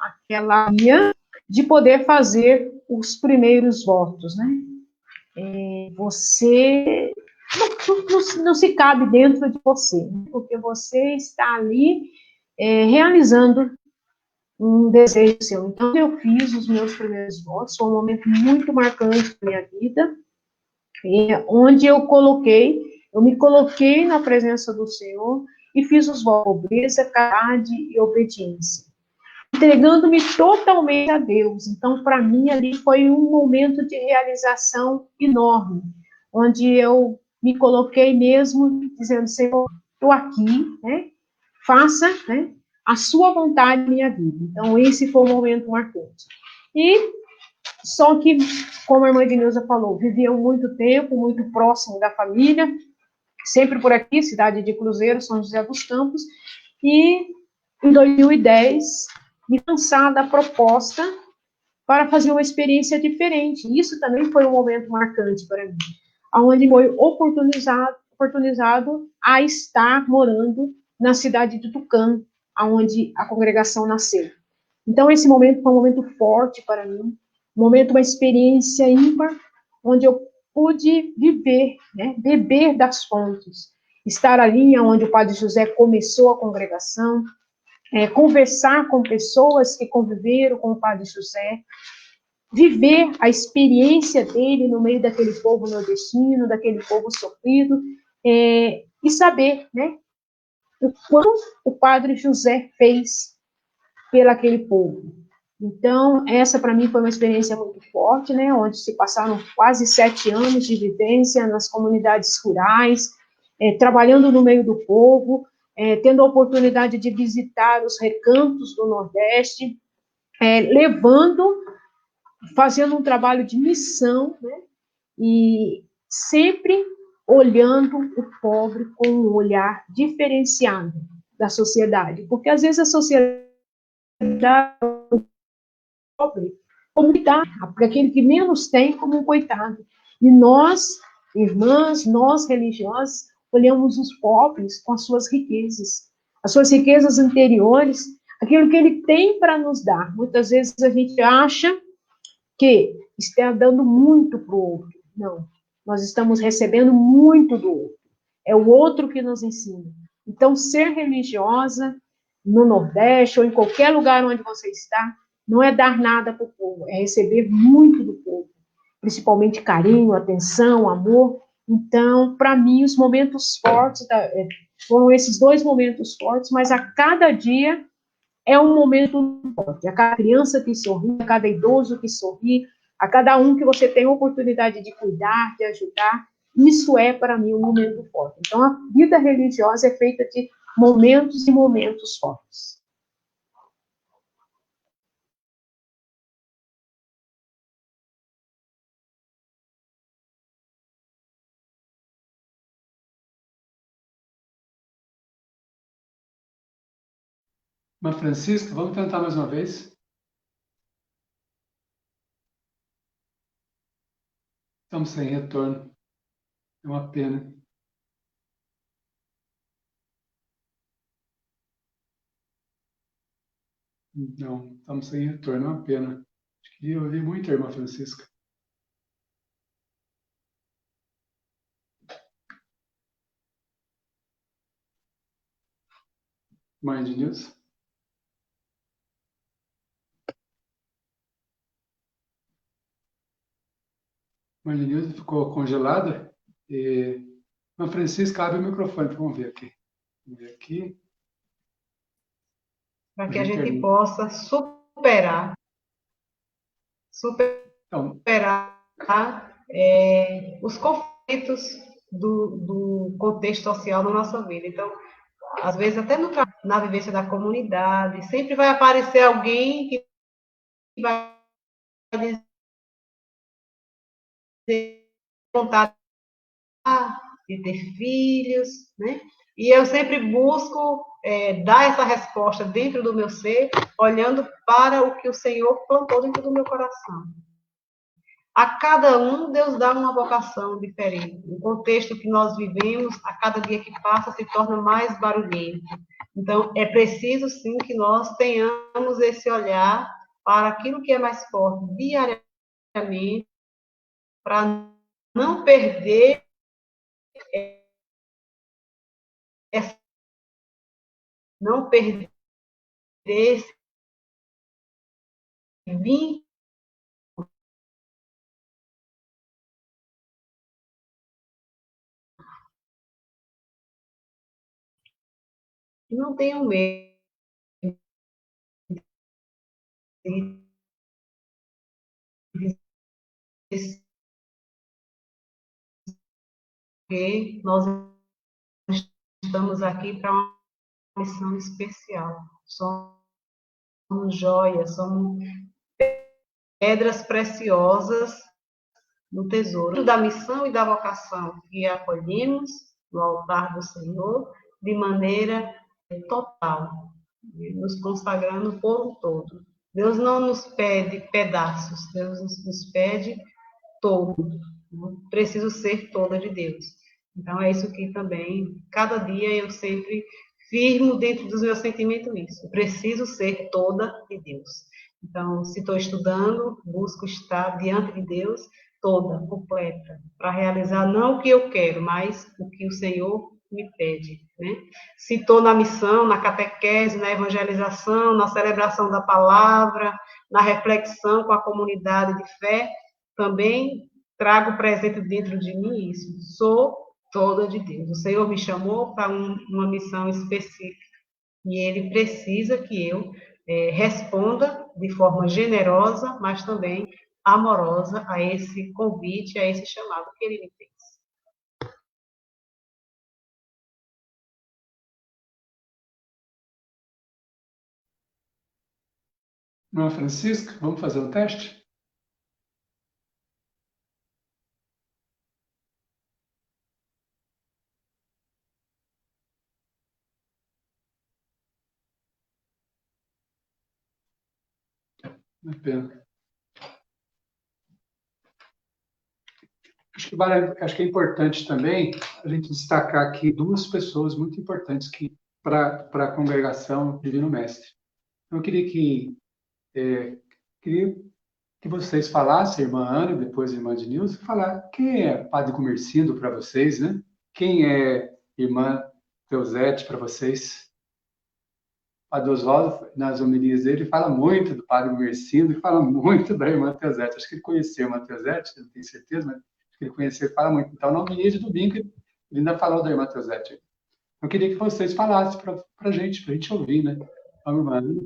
aquela linha de poder fazer os primeiros votos, né? Você não se cabe dentro de você, né? Porque você está ali realizando um desejo seu. Então, eu fiz os meus primeiros votos, foi um momento muito marcante da minha vida, onde eu me coloquei na presença do Senhor e fiz os votos, pobreza, caridade e obediência, entregando-me totalmente a Deus. Então, para mim, ali foi um momento de realização enorme, onde eu me coloquei mesmo dizendo, Senhor, estou aqui, né? Faça, né, a sua vontade na minha vida. Então, esse foi um momento marcante. E só que, como a irmã Edneuza falou, viviam muito tempo, muito próximo da família, sempre por aqui, cidade de Cruzeiro, São José dos Campos, e em 2010 me lançar da proposta para fazer uma experiência diferente. Isso também foi um momento marcante para mim, onde foi oportunizado a estar morando na cidade de Tucã, onde a congregação nasceu. Então, esse momento foi um momento forte para mim, um momento, uma experiência ímpar, onde eu pude viver, né, beber das fontes, estar ali onde o Padre José começou a congregação, conversar com pessoas que conviveram com o Padre José, viver a experiência dele no meio daquele povo nordestino, daquele povo sofrido, e saber, né, o quanto o Padre José fez pelo aquele povo. Então, essa para mim foi uma experiência muito forte, né, onde se passaram quase 7 anos de vivência nas comunidades rurais, trabalhando no meio do povo, tendo a oportunidade de visitar os recantos do Nordeste, fazendo um trabalho de missão, né, e sempre olhando o pobre com um olhar diferenciado da sociedade, porque às vezes a sociedade pobre como coitado, porque aquele que menos tem como um coitado. E nós, irmãs, nós religiosos, olhamos os pobres com as suas riquezas. as suas riquezas interiores, aquilo que ele tem para nos dar. Muitas vezes a gente acha que está dando muito para o outro. Não, nós estamos recebendo muito do outro. É o outro que nos ensina. Então, ser religiosa no Nordeste ou em qualquer lugar onde você está, não é dar nada para o povo, é receber muito do povo, principalmente carinho, atenção, amor. Então, para mim, os momentos fortes foram esses 2 momentos fortes, mas a cada dia é um momento forte. A cada criança que sorri, a cada idoso que sorri, a cada um que você tem a oportunidade de cuidar, de ajudar, isso é, para mim, um momento forte. Então, a vida religiosa é feita de momentos e momentos fortes. Irmã Francisca, vamos tentar mais uma vez? Estamos sem retorno. É uma pena. Não, estamos sem retorno, é uma pena. Queria ouvir muito a irmã Francisca. Mãe de Nilson? Mãe de Nilson ficou congelada. Irmã Francisca, abre o microfone, vamos ver aqui. Vamos ver aqui. Para que a gente possa superar Então, os conflitos do contexto social da nossa vida. Então, às vezes, até na vivência da comunidade, sempre vai aparecer alguém que vai dizer vontade de ter filhos, né? E eu sempre busco dar essa resposta dentro do meu ser, olhando para o que o Senhor plantou dentro do meu coração. A cada um, Deus dá uma vocação diferente. O contexto que nós vivemos, a cada dia que passa, se torna mais barulhento. Então, é preciso, sim, que nós tenhamos esse olhar para aquilo que é mais forte diariamente, para não perder esse vínculo. Não tenham medo porque nós estamos aqui para uma missão especial. Somos joias, somos pedras preciosas no tesouro da missão e da vocação que acolhemos no altar do Senhor de maneira total, nos consagrando por um todo. Deus não nos pede pedaços, Deus nos pede todo. Eu preciso ser toda de Deus. Então, é isso que também, cada dia eu sempre firmo dentro dos meus sentimentos isso. Eu preciso ser toda de Deus. Então, se estou estudando, busco estar diante de Deus toda, completa, para realizar não o que eu quero, mas o que o Senhor me pede, né? Se estou na missão, na catequese, na evangelização, na celebração da palavra, na reflexão com a comunidade de fé, também trago presente dentro de mim isso. Sou toda de Deus. O Senhor me chamou para uma missão específica e Ele precisa que eu responda de forma generosa, mas também amorosa a esse convite, a esse chamado que Ele me fez. irmã Francisca, vamos fazer um teste? Uma pena. Acho que é importante também a gente destacar aqui 2 pessoas muito importantes que para a congregação Divino Mestre. Então, eu queria que vocês falassem, a irmã Ana, depois a irmã Denilson, falar quem é Padre Gumercindo para vocês, né? Quem é irmã Teusete para vocês? Padre Oswaldo, nas homilias dele, fala muito do Padre Gumercindo e fala muito da irmã Teusete. Acho que ele conheceu a irmã Teusete, não tenho certeza, mas acho que ele conheceu e fala muito. Então, na homilia de domingo, ele ainda falou da irmã Teusete. Eu queria que vocês falassem para a gente ouvir, né? A irmã Ana.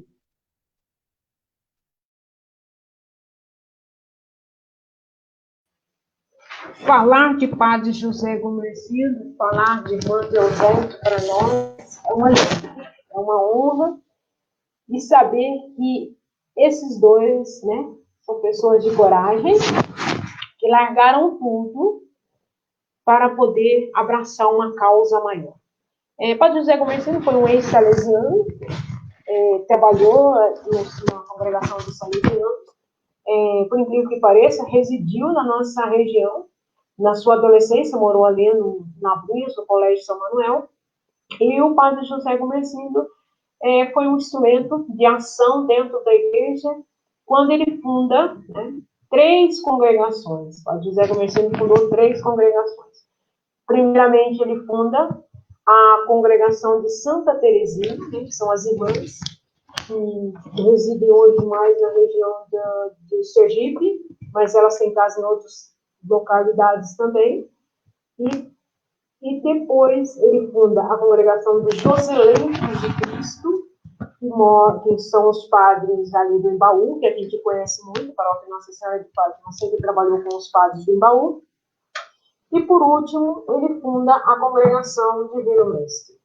Falar de Padre José Gumercindo, falar de irmã Teusete para nós é uma alegria, é uma honra, e saber que esses dois, né, são pessoas de coragem, que largaram tudo para poder abraçar uma causa maior. Padre José Gumercindo foi um ex-salesiano, trabalhou na congregação dos salesianos, por incrível que pareça, residiu na nossa região. Na sua adolescência, morou ali na Brunhas, no Colégio São Manuel, e o Padre José Gumercindo foi um instrumento de ação dentro da igreja, quando ele funda, né, 3 congregações. O Padre José Gumercindo fundou 3 congregações. Primeiramente, ele funda a congregação de Santa Teresinha, né, que são as irmãs, que residem hoje mais na região de Sergipe, mas elas têm casa em outras localidades também. E depois ele funda a congregação dos Joselentos de Cristo, que são os padres ali do Embaú, que a gente conhece muito, a paróquia Nossa Senhora de Fátima sempre trabalhou com os padres do Embaú. E, por último, ele funda a congregação Divino Mestre.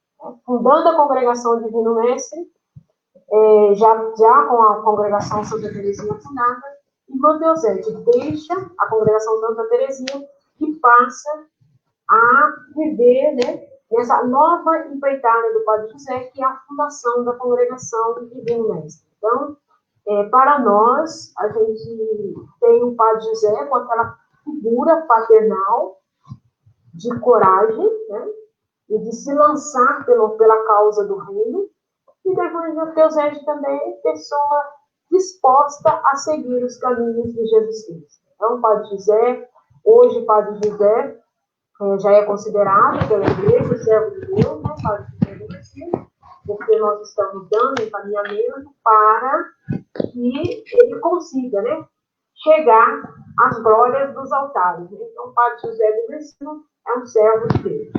Fundando a congregação Divino Mestre, já com a congregação Santa Teresinha fundada, irmã Teusete deixa a congregação Santa Teresinha e passa a viver, né, nessa nova empreitada do Padre José, que é a fundação da congregação Divino Mestre. Então, para nós, a gente tem o Padre José com aquela figura paternal de coragem, né, e de se lançar pela causa do reino, e depois o Teusete também, pessoa disposta a seguir os caminhos de Jesus Cristo. Então, Padre José, hoje Padre José já é considerado pela igreja servo de Deus, né, Padre José, porque nós estamos dando encaminhamento para que ele consiga, né, chegar às glórias dos altares. Então, Padre José do Mercino é um servo de Deus.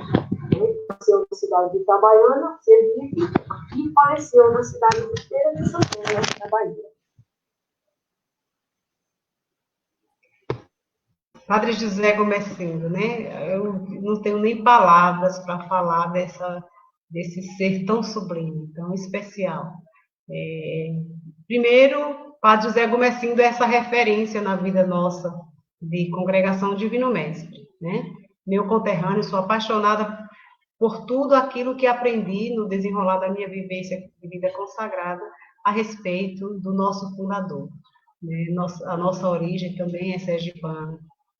Ele nasceu na cidade de Itabaiana, Sergipe, e faleceu na cidade de Feira de Santana, na Bahia. Padre José Gumercindo, né? Eu não tenho nem palavras para falar desse ser tão sublime, tão especial. Primeiro, Padre José Gumercindo é essa referência na vida nossa de congregação Divino Mestre, né? Meu conterrâneo, sou apaixonada por tudo aquilo que aprendi no desenrolar da minha vivência de vida consagrada a respeito do nosso fundador, né? A nossa origem também é sergipana.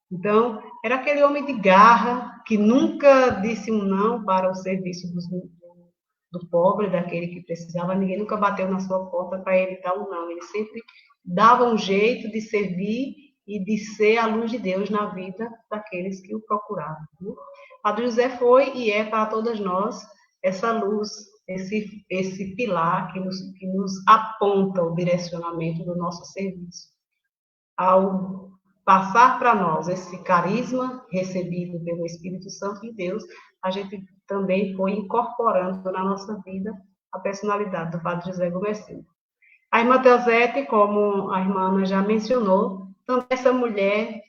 Então, era aquele homem de garra que nunca disse um não para o serviço do pobre, daquele que precisava. Ninguém nunca bateu na sua porta para ele dar um não. Ele sempre dava um jeito de servir e de ser a luz de Deus na vida daqueles que o procuravam. Padre José foi e é para todas nós essa luz, esse pilar que nos aponta o direcionamento do nosso serviço. Ao passar para nós esse carisma recebido pelo Espírito Santo de Deus, a gente também foi incorporando na nossa vida a personalidade do Padre José Gumercindo. A irmã Teusete, como a irmã Ana já mencionou, também essa mulher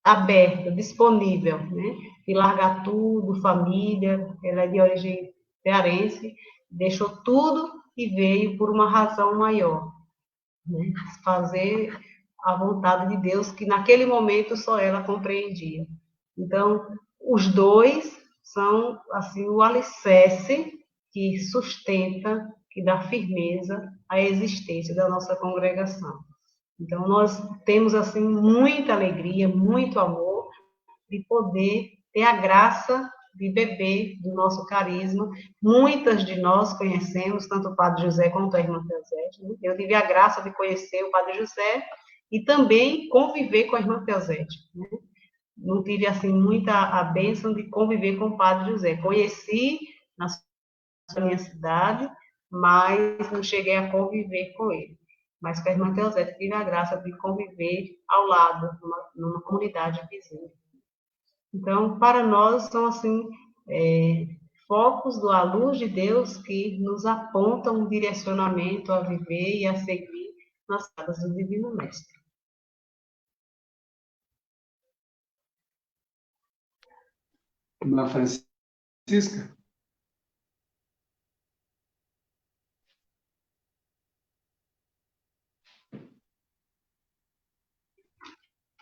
aberta, disponível, né? De largar tudo, família, ela é de origem cearense, deixou tudo e veio por uma razão maior, né? Fazer a vontade de Deus, que naquele momento só ela compreendia. Então, os dois são assim o alicerce que sustenta, que dá firmeza à existência da nossa congregação. Então, nós temos assim muita alegria, muito amor de poder ter a graça de beber do nosso carisma. Muitas de nós conhecemos, tanto o Padre José quanto a irmã Teosete, né? Eu tive a graça de conhecer o Padre José e também conviver com a irmã Teosete, né? Não tive, assim, muita a bênção de conviver com o Padre José. Conheci na minha cidade, mas não cheguei a conviver com ele. Mas com a irmã Teosete tive a graça de conviver ao lado, numa comunidade vizinha. Então, para nós, são, assim, focos da luz de Deus que nos apontam um direcionamento a viver e a seguir nas casas do Divino Mestre. Irmã Francisca?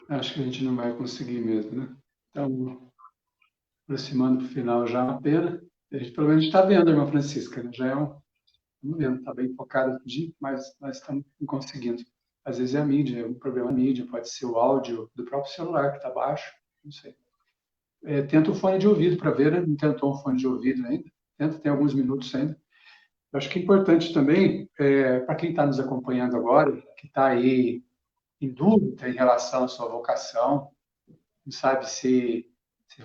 Acho que a gente não vai conseguir mesmo, né? Então, aproximando para o final já a pena. A gente pelo menos está vendo a irmã Francisca, né? Já é um... Estamos vendo, está bem focado aqui, mas nós estamos conseguindo. Às vezes é a mídia, é um problema da mídia, pode ser o áudio do próprio celular que está baixo, não sei. Tenta o fone de ouvido para ver, né? Não tentou um fone de ouvido ainda. Tenta, tem alguns minutos ainda. Eu acho que é importante também, para quem está nos acompanhando agora, que está aí em dúvida em relação à sua vocação, não sabe se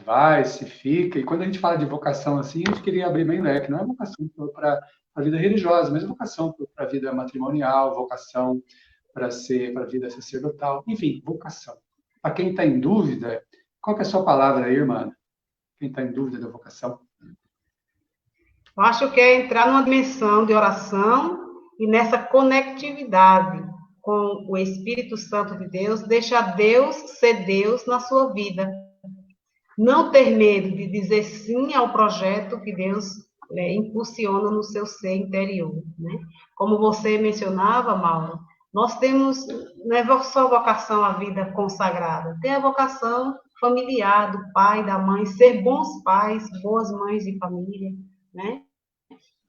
vai, se fica. E quando a gente fala de vocação assim, a gente queria abrir bem leque. Não é vocação para a vida religiosa, mas vocação para a vida matrimonial, vocação para a vida sacerdotal. Enfim, vocação. Para quem está em dúvida, qual que é a sua palavra aí, irmã? Quem está em dúvida da vocação? Eu acho que é entrar numa dimensão de oração e nessa conectividade com o Espírito Santo de Deus, deixar Deus ser Deus na sua vida. Não ter medo de dizer sim ao projeto que Deus impulsiona no seu ser interior, né? Como você mencionava, Mauro, nós temos, não é só vocação à vida consagrada, tem a vocação familiar, do pai, da mãe, ser bons pais, boas mães de família, né?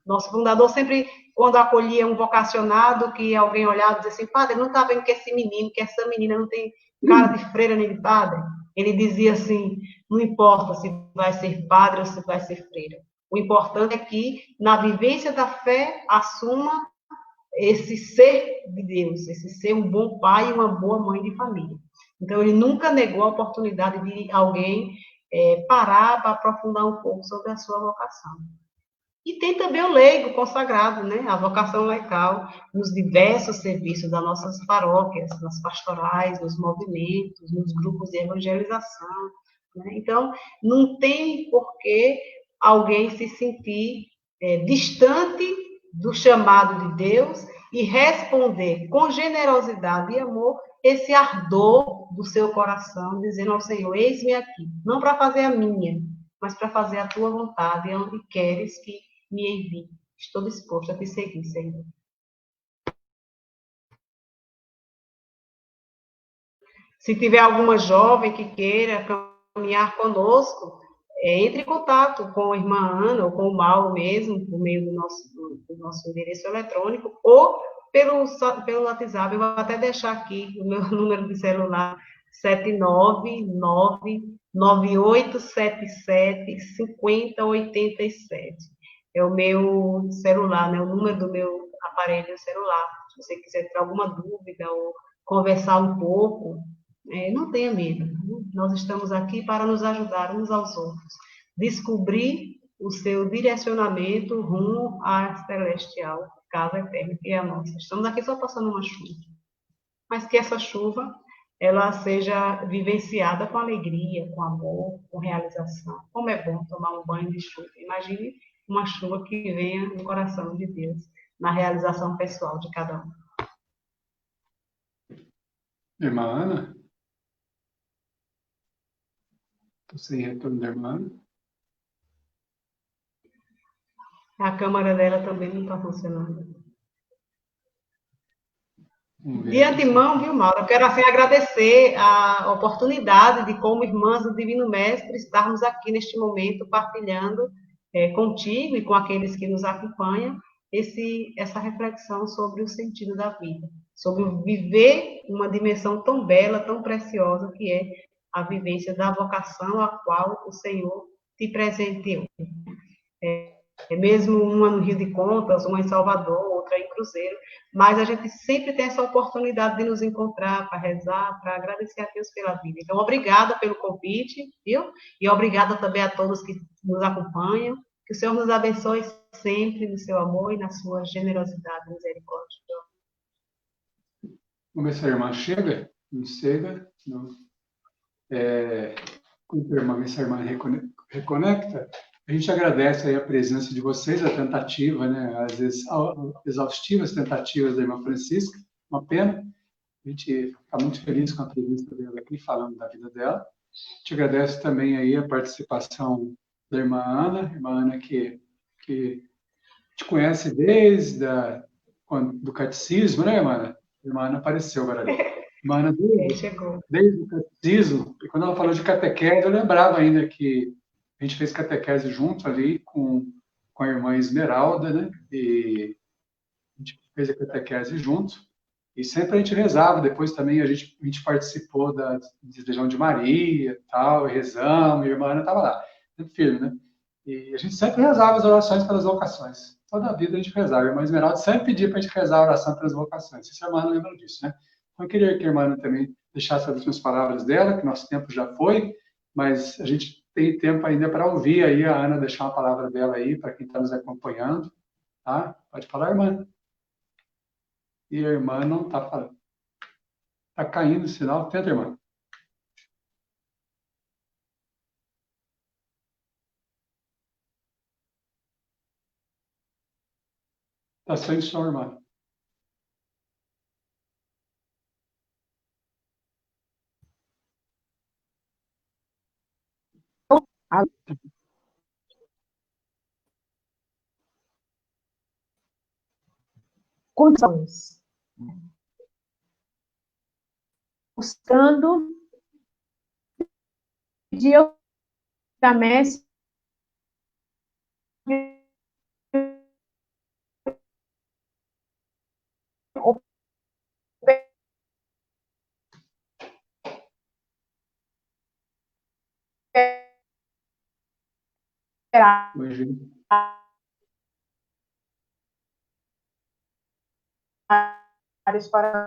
Nosso fundador sempre, quando acolhia um vocacionado, que alguém olhava e dizia assim, padre, não está vendo que esse menino, que essa menina não tem cara de freira nem de padre? Ele dizia assim, não importa se vai ser padre ou se vai ser freira. O importante é que, na vivência da fé, assuma esse ser de Deus, esse ser um bom pai e uma boa mãe de família. Então, ele nunca negou a oportunidade de alguém parar para aprofundar um pouco sobre a sua vocação. E tem também o leigo consagrado, né? A vocação laical, nos diversos serviços das nossas paróquias, nas pastorais, nos movimentos, nos grupos de evangelização, né? Então, não tem por que alguém se sentir distante do chamado de Deus e responder com generosidade e amor esse ardor do seu coração, dizendo ao Senhor, eis-me aqui, não para fazer a minha, mas para fazer a tua vontade, onde queres que me envie. Estou disposto a te seguir, Senhor. Se tiver alguma jovem que queira caminhar conosco, entre em contato com a irmã Ana ou com o Mauro mesmo, por meio do nosso endereço eletrônico, ou pelo WhatsApp. Eu vou até deixar aqui o meu número de celular, 799-9877-5087. É o meu celular, né? O número do meu aparelho celular. Se você quiser ter alguma dúvida ou conversar um pouco, não tenha medo. Nós estamos aqui para nos ajudar uns aos outros. Descobrir o seu direcionamento rumo à celestial casa eterna, que é a nossa. Estamos aqui só passando uma chuva. Mas que essa chuva ela seja vivenciada com alegria, com amor, com realização. Como é bom tomar um banho de chuva. Imagine uma chuva que venha no coração de Deus, na realização pessoal de cada um. Irmã Ana? Estou sem retorno da irmã Ana. A câmera dela também não está funcionando. De antemão, viu, Mauro? Eu quero assim agradecer a oportunidade de, como irmãs do Divino Mestre, estarmos aqui neste momento partilhando contigo e com aqueles que nos acompanham essa reflexão sobre o sentido da vida, sobre viver uma dimensão tão bela, tão preciosa que é a vivência da vocação a qual o Senhor te presenteou. Mesmo uma no Rio de Contas, uma em Salvador, outra em Cruzeiro, mas a gente sempre tem essa oportunidade de nos encontrar para rezar, para agradecer a Deus pela vida. Então, obrigada pelo convite, viu? E obrigada também a todos que nos acompanham. Que o Senhor nos abençoe sempre no seu amor e na sua generosidade e misericórdia. Vamos ver se a irmã chega. Não chega. Não. Quando a irmã, ver se a irmã reconecta. A gente agradece aí a presença de vocês, a tentativa, né? Às vezes exaustivas tentativas da irmã Francisca. Uma pena. A gente está muito feliz com a presença dela aqui, falando da vida dela. A gente agradece também aí a participação da irmã Ana que te conhece desde do catecismo, né, irmã Ana? A irmã Ana apareceu agora ali. Irmã Ana, desde o catecismo, e quando ela falou de catequese, eu lembrava ainda que a gente fez catequese junto ali com a irmã Esmeralda, né? E a gente fez a catequese junto. E sempre a gente rezava, depois também a gente participou da Legião de Maria, tal, e rezamos, e a irmã Ana estava lá, sempre firme, né? E a gente sempre rezava as orações pelas vocações. Toda a vida a gente rezava. A irmã Esmeralda sempre pedia para a gente rezar a oração pelas vocações. Se a irmã não lembra disso, né? Então, eu queria que a irmã também deixasse as últimas palavras dela, que nosso tempo já foi, mas a gente tem tempo ainda para ouvir aí a Ana deixar uma palavra dela aí, para quem está nos acompanhando, tá? Pode falar, irmã. E a irmã não está falando. Está caindo o sinal. Tenta, irmã. Está sem som, irmã. Condições. Buscando pedir da mestre para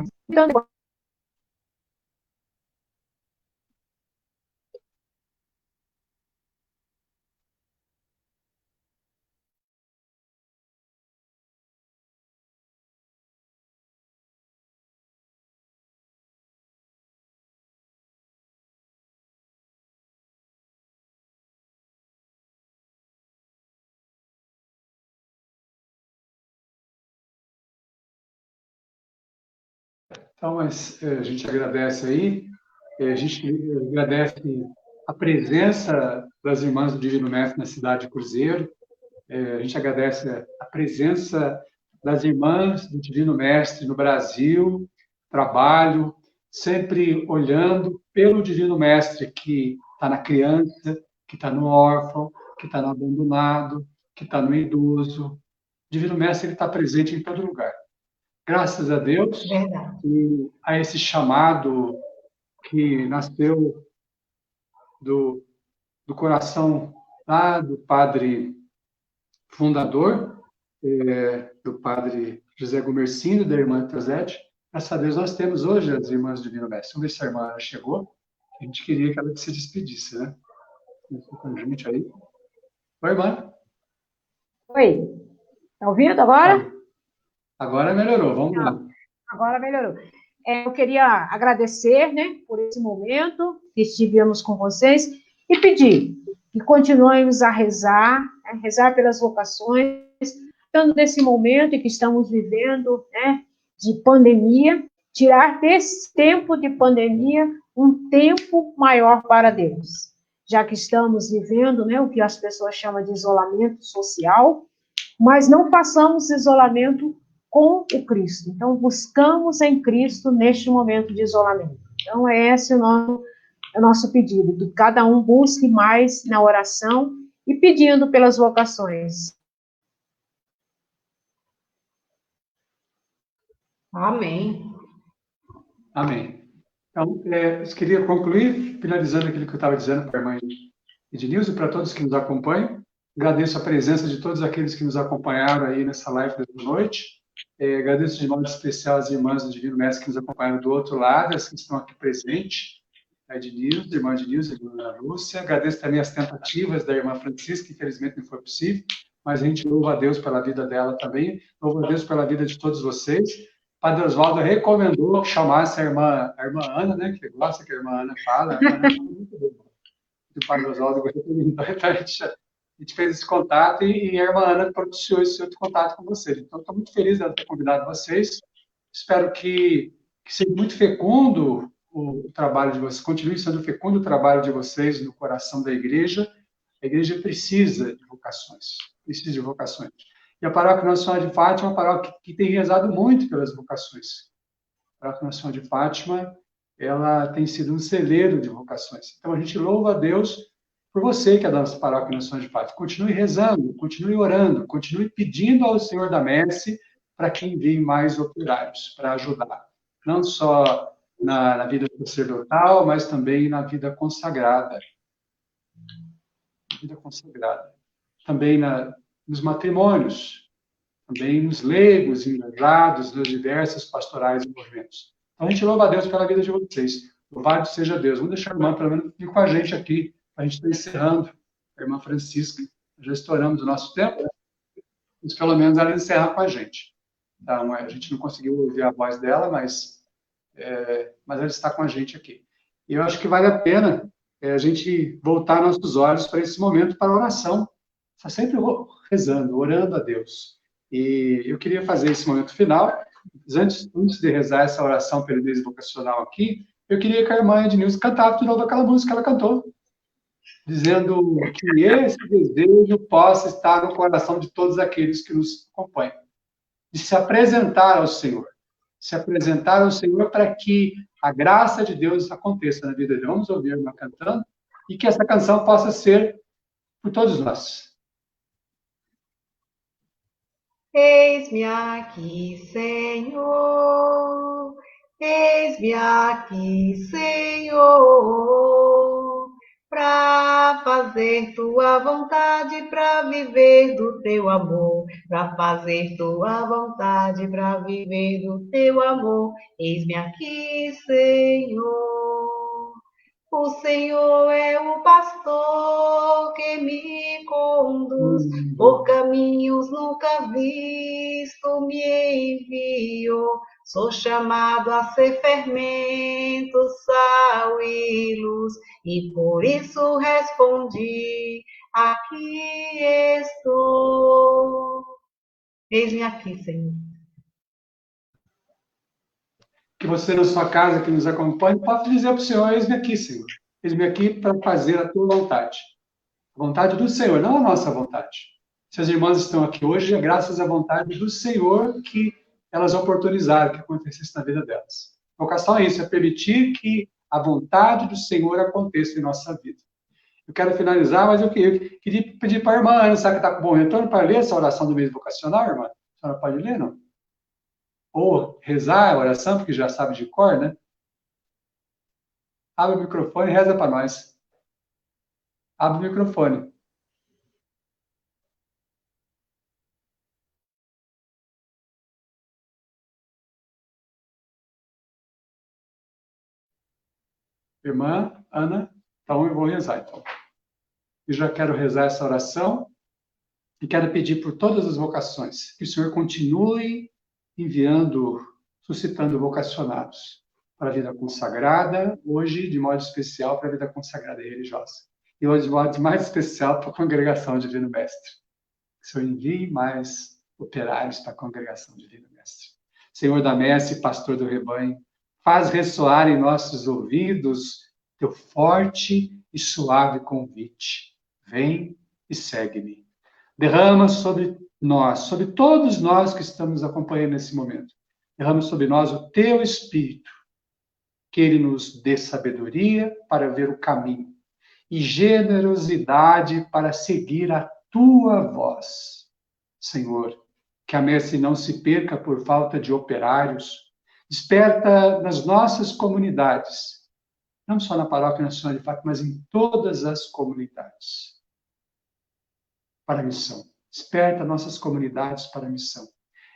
Então, mas a gente agradece aí, a gente agradece a presença das irmãs do Divino Mestre na cidade de Cruzeiro, a gente agradece a presença das irmãs do Divino Mestre no Brasil, trabalho, sempre olhando pelo Divino Mestre que está na criança, que está no órfão, que está no abandonado, que está no idoso. O Divino Mestre está presente em todo lugar. Graças a Deus, e a esse chamado que nasceu do coração lá do padre fundador, do padre José Gumercindo, da irmã Teosete. Graças a Deus nós temos hoje as irmãs do Divino Mestre. Vamos ver se a irmã chegou. A gente queria que ela se despedisse, né? Com a gente aí. Oi, irmã. Oi. Está ouvindo agora? Agora melhorou, vamos lá. Agora melhorou. Eu queria agradecer, né, por esse momento que estivemos com vocês e pedir que continuemos a rezar, né, rezar pelas vocações, tanto nesse momento em que estamos vivendo, né, de pandemia, tirar desse tempo de pandemia um tempo maior para Deus, já que estamos vivendo, né, o que as pessoas chamam de isolamento social, mas não façamos isolamento com o Cristo. Então, buscamos em Cristo neste momento de isolamento. Então, esse é o nosso pedido, que cada um busque mais na oração e pedindo pelas vocações. Amém. Amém. Então, eu queria concluir, finalizando aquilo que eu estava dizendo para a irmã Ednilson, e para todos que nos acompanham. Agradeço a presença de todos aqueles que nos acompanharam aí nessa live dessa noite. Agradeço de modo especial as irmãs do Divino Mestre que nos acompanharam do outro lado, as que estão aqui presentes, a Ednilson, a irmã Ednilson, a irmã Lúcia. Agradeço também as tentativas da irmã Francisca, que infelizmente não foi possível, mas a gente louva a Deus pela vida dela também, louva a Deus pela vida de todos vocês. Padre Oswaldo recomendou que chamasse a irmã Ana, né, que gosta que a irmã Ana fala. A irmã Ana fala muito bem. O Padre Oswaldo recomendou, então a gente fez esse contato e a irmã Ana propiciou esse outro contato com vocês. Então, estou muito feliz de ter convidado vocês. Espero que seja muito fecundo o trabalho de vocês, continue sendo fecundo o trabalho de vocês no coração da igreja. A igreja precisa de vocações, precisa de vocações. E a paróquia Nossa Senhora de Fátima é uma paróquia que tem rezado muito pelas vocações. A paróquia Nossa Senhora de Fátima, ela tem sido um celeiro de vocações. Então, a gente louva a Deus por você que é da nossa paróquia Nossa Senhora de Fátima. Continue rezando, continue orando, continue pedindo ao Senhor da Messe para que envie mais operários, para ajudar. Não só na vida sacerdotal, mas também na vida consagrada. Vida consagrada. Também nos matrimônios, também nos leigos, engajados, nas diversas pastorais e movimentos. Então, a gente louva a Deus pela vida de vocês. Louvado seja Deus. Vamos deixar a irmã, pelo menos, vir com a gente aqui. A gente está encerrando. A irmã Francisca, já estouramos o nosso tempo, mas pelo menos ela encerra com a gente. Então, a gente não conseguiu ouvir a voz dela, mas ela está com a gente aqui. E eu acho que vale a pena a gente voltar nossos olhos para esse momento, para a oração. Está sempre rezando, orando a Deus. E eu queria fazer esse momento final. Antes de rezar essa oração pelo mês vocacional aqui, eu queria que a irmã Ednilson cantasse de novo aquela música que ela cantou, dizendo que esse desejo possa estar no coração de todos aqueles que nos acompanham, de se apresentar ao Senhor. Se apresentar ao Senhor para que a graça de Deus aconteça na vida de vamos ouvir a irmã cantando, e que essa canção possa ser por todos nós. Eis-me aqui, Senhor, eis-me aqui, Senhor, para fazer tua vontade, para viver do teu amor, para fazer tua vontade, para viver do teu amor. Eis-me aqui, Senhor. O Senhor é o pastor que me conduz por caminhos nunca vistos, me enviou. Sou chamado a ser fermento, sal e luz, e por isso respondi: aqui estou. Eis-me aqui, Senhor. Que você, na sua casa, que nos acompanhe, possa dizer para o Senhor: eis-me aqui, Senhor. Eis-me aqui para fazer a tua vontade. A vontade do Senhor, não a nossa vontade. Se as irmãs estão aqui hoje, é graças à vontade do Senhor que elas oportunizaram que acontecesse na vida delas. A vocação é isso, é permitir que a vontade do Senhor aconteça em nossa vida. Eu quero finalizar, mas eu queria pedir para a irmã Ana, sabe que está com bom retorno, para ler essa oração do mês vocacional, irmã? A senhora pode ler, não? Ou rezar a oração, porque já sabe de cor, né? Abre o microfone e reza para nós. Abre o microfone. Irmã Ana, então eu vou rezar, então. Eu já quero rezar essa oração e quero pedir por todas as vocações que o Senhor continue enviando, suscitando vocacionados para a vida consagrada, hoje, de modo especial, para a vida consagrada e religiosa. E hoje, de modo mais especial, para a congregação Divino Mestre. Que o Senhor envie mais operários para a congregação Divino Mestre. Senhor da Messe, pastor do rebanho, faz ressoar em nossos ouvidos teu forte e suave convite. Vem e segue-me. Derrama sobre nós, sobre todos nós que estamos acompanhando nesse momento, derrama sobre nós o teu Espírito, que ele nos dê sabedoria para ver o caminho e generosidade para seguir a tua voz. Senhor, que a messe não se perca por falta de operários, desperta nas nossas comunidades não só na paróquia Nossa Senhora de Fátima, mas em todas as comunidades, para a missão. Desperta nossas comunidades para a missão.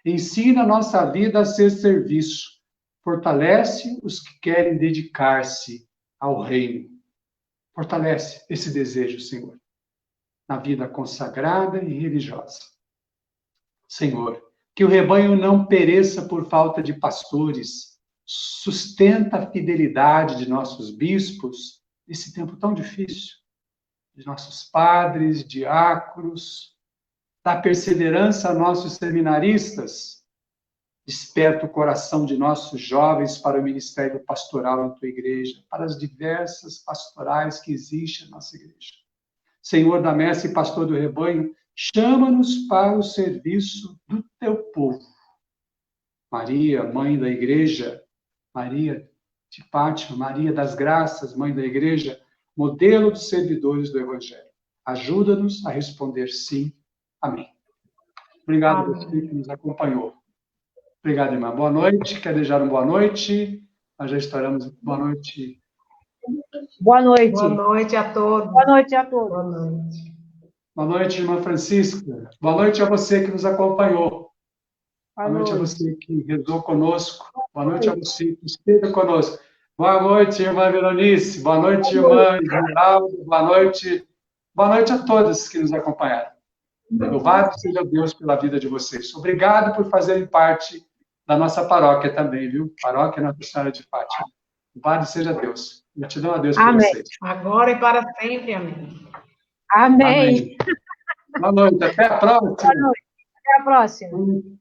Ensina a nossa vida a ser serviço. Fortalece os que querem dedicar-se ao reino. Fortalece esse desejo, Senhor, na vida consagrada e religiosa. Senhor, que o rebanho não pereça por falta de pastores. Sustenta a fidelidade de nossos bispos nesse tempo tão difícil, de nossos padres, diáconos, dá perseverança a nossos seminaristas, desperta o coração de nossos jovens para o ministério pastoral em tua igreja, para as diversas pastorais que existem na nossa igreja. Senhor da messe e pastor do rebanho, chama-nos para o serviço do teu povo. Maria, mãe da igreja, Maria de Fátima, Maria das Graças, mãe da igreja, modelo dos servidores do Evangelho. Ajuda-nos a responder sim. Amém. Obrigado a você que nos acompanhou. Obrigado, irmã. Boa noite. Quer desejar uma boa noite? Nós já estaremos. Boa noite. Boa noite. Boa noite a todos. Boa noite a todos. Boa noite. Boa noite, irmã Francisca. Boa noite a você que nos acompanhou. Boa noite a você que rezou conosco. Boa noite a você que esteve conosco. Boa noite, irmã Veronice. Boa noite, irmã Geraldo. Boa noite. Boa noite a todos que nos acompanharam. Louvado seja Deus pela vida de vocês. Obrigado por fazerem parte da nossa paróquia também, viu? Paróquia Nossa Senhora de Fátima. Louvado seja Deus. Gratidão a Deus por vocês. Agora e para sempre, amém. Amém. Boa noite. Até a próxima. Boa noite. Até a próxima.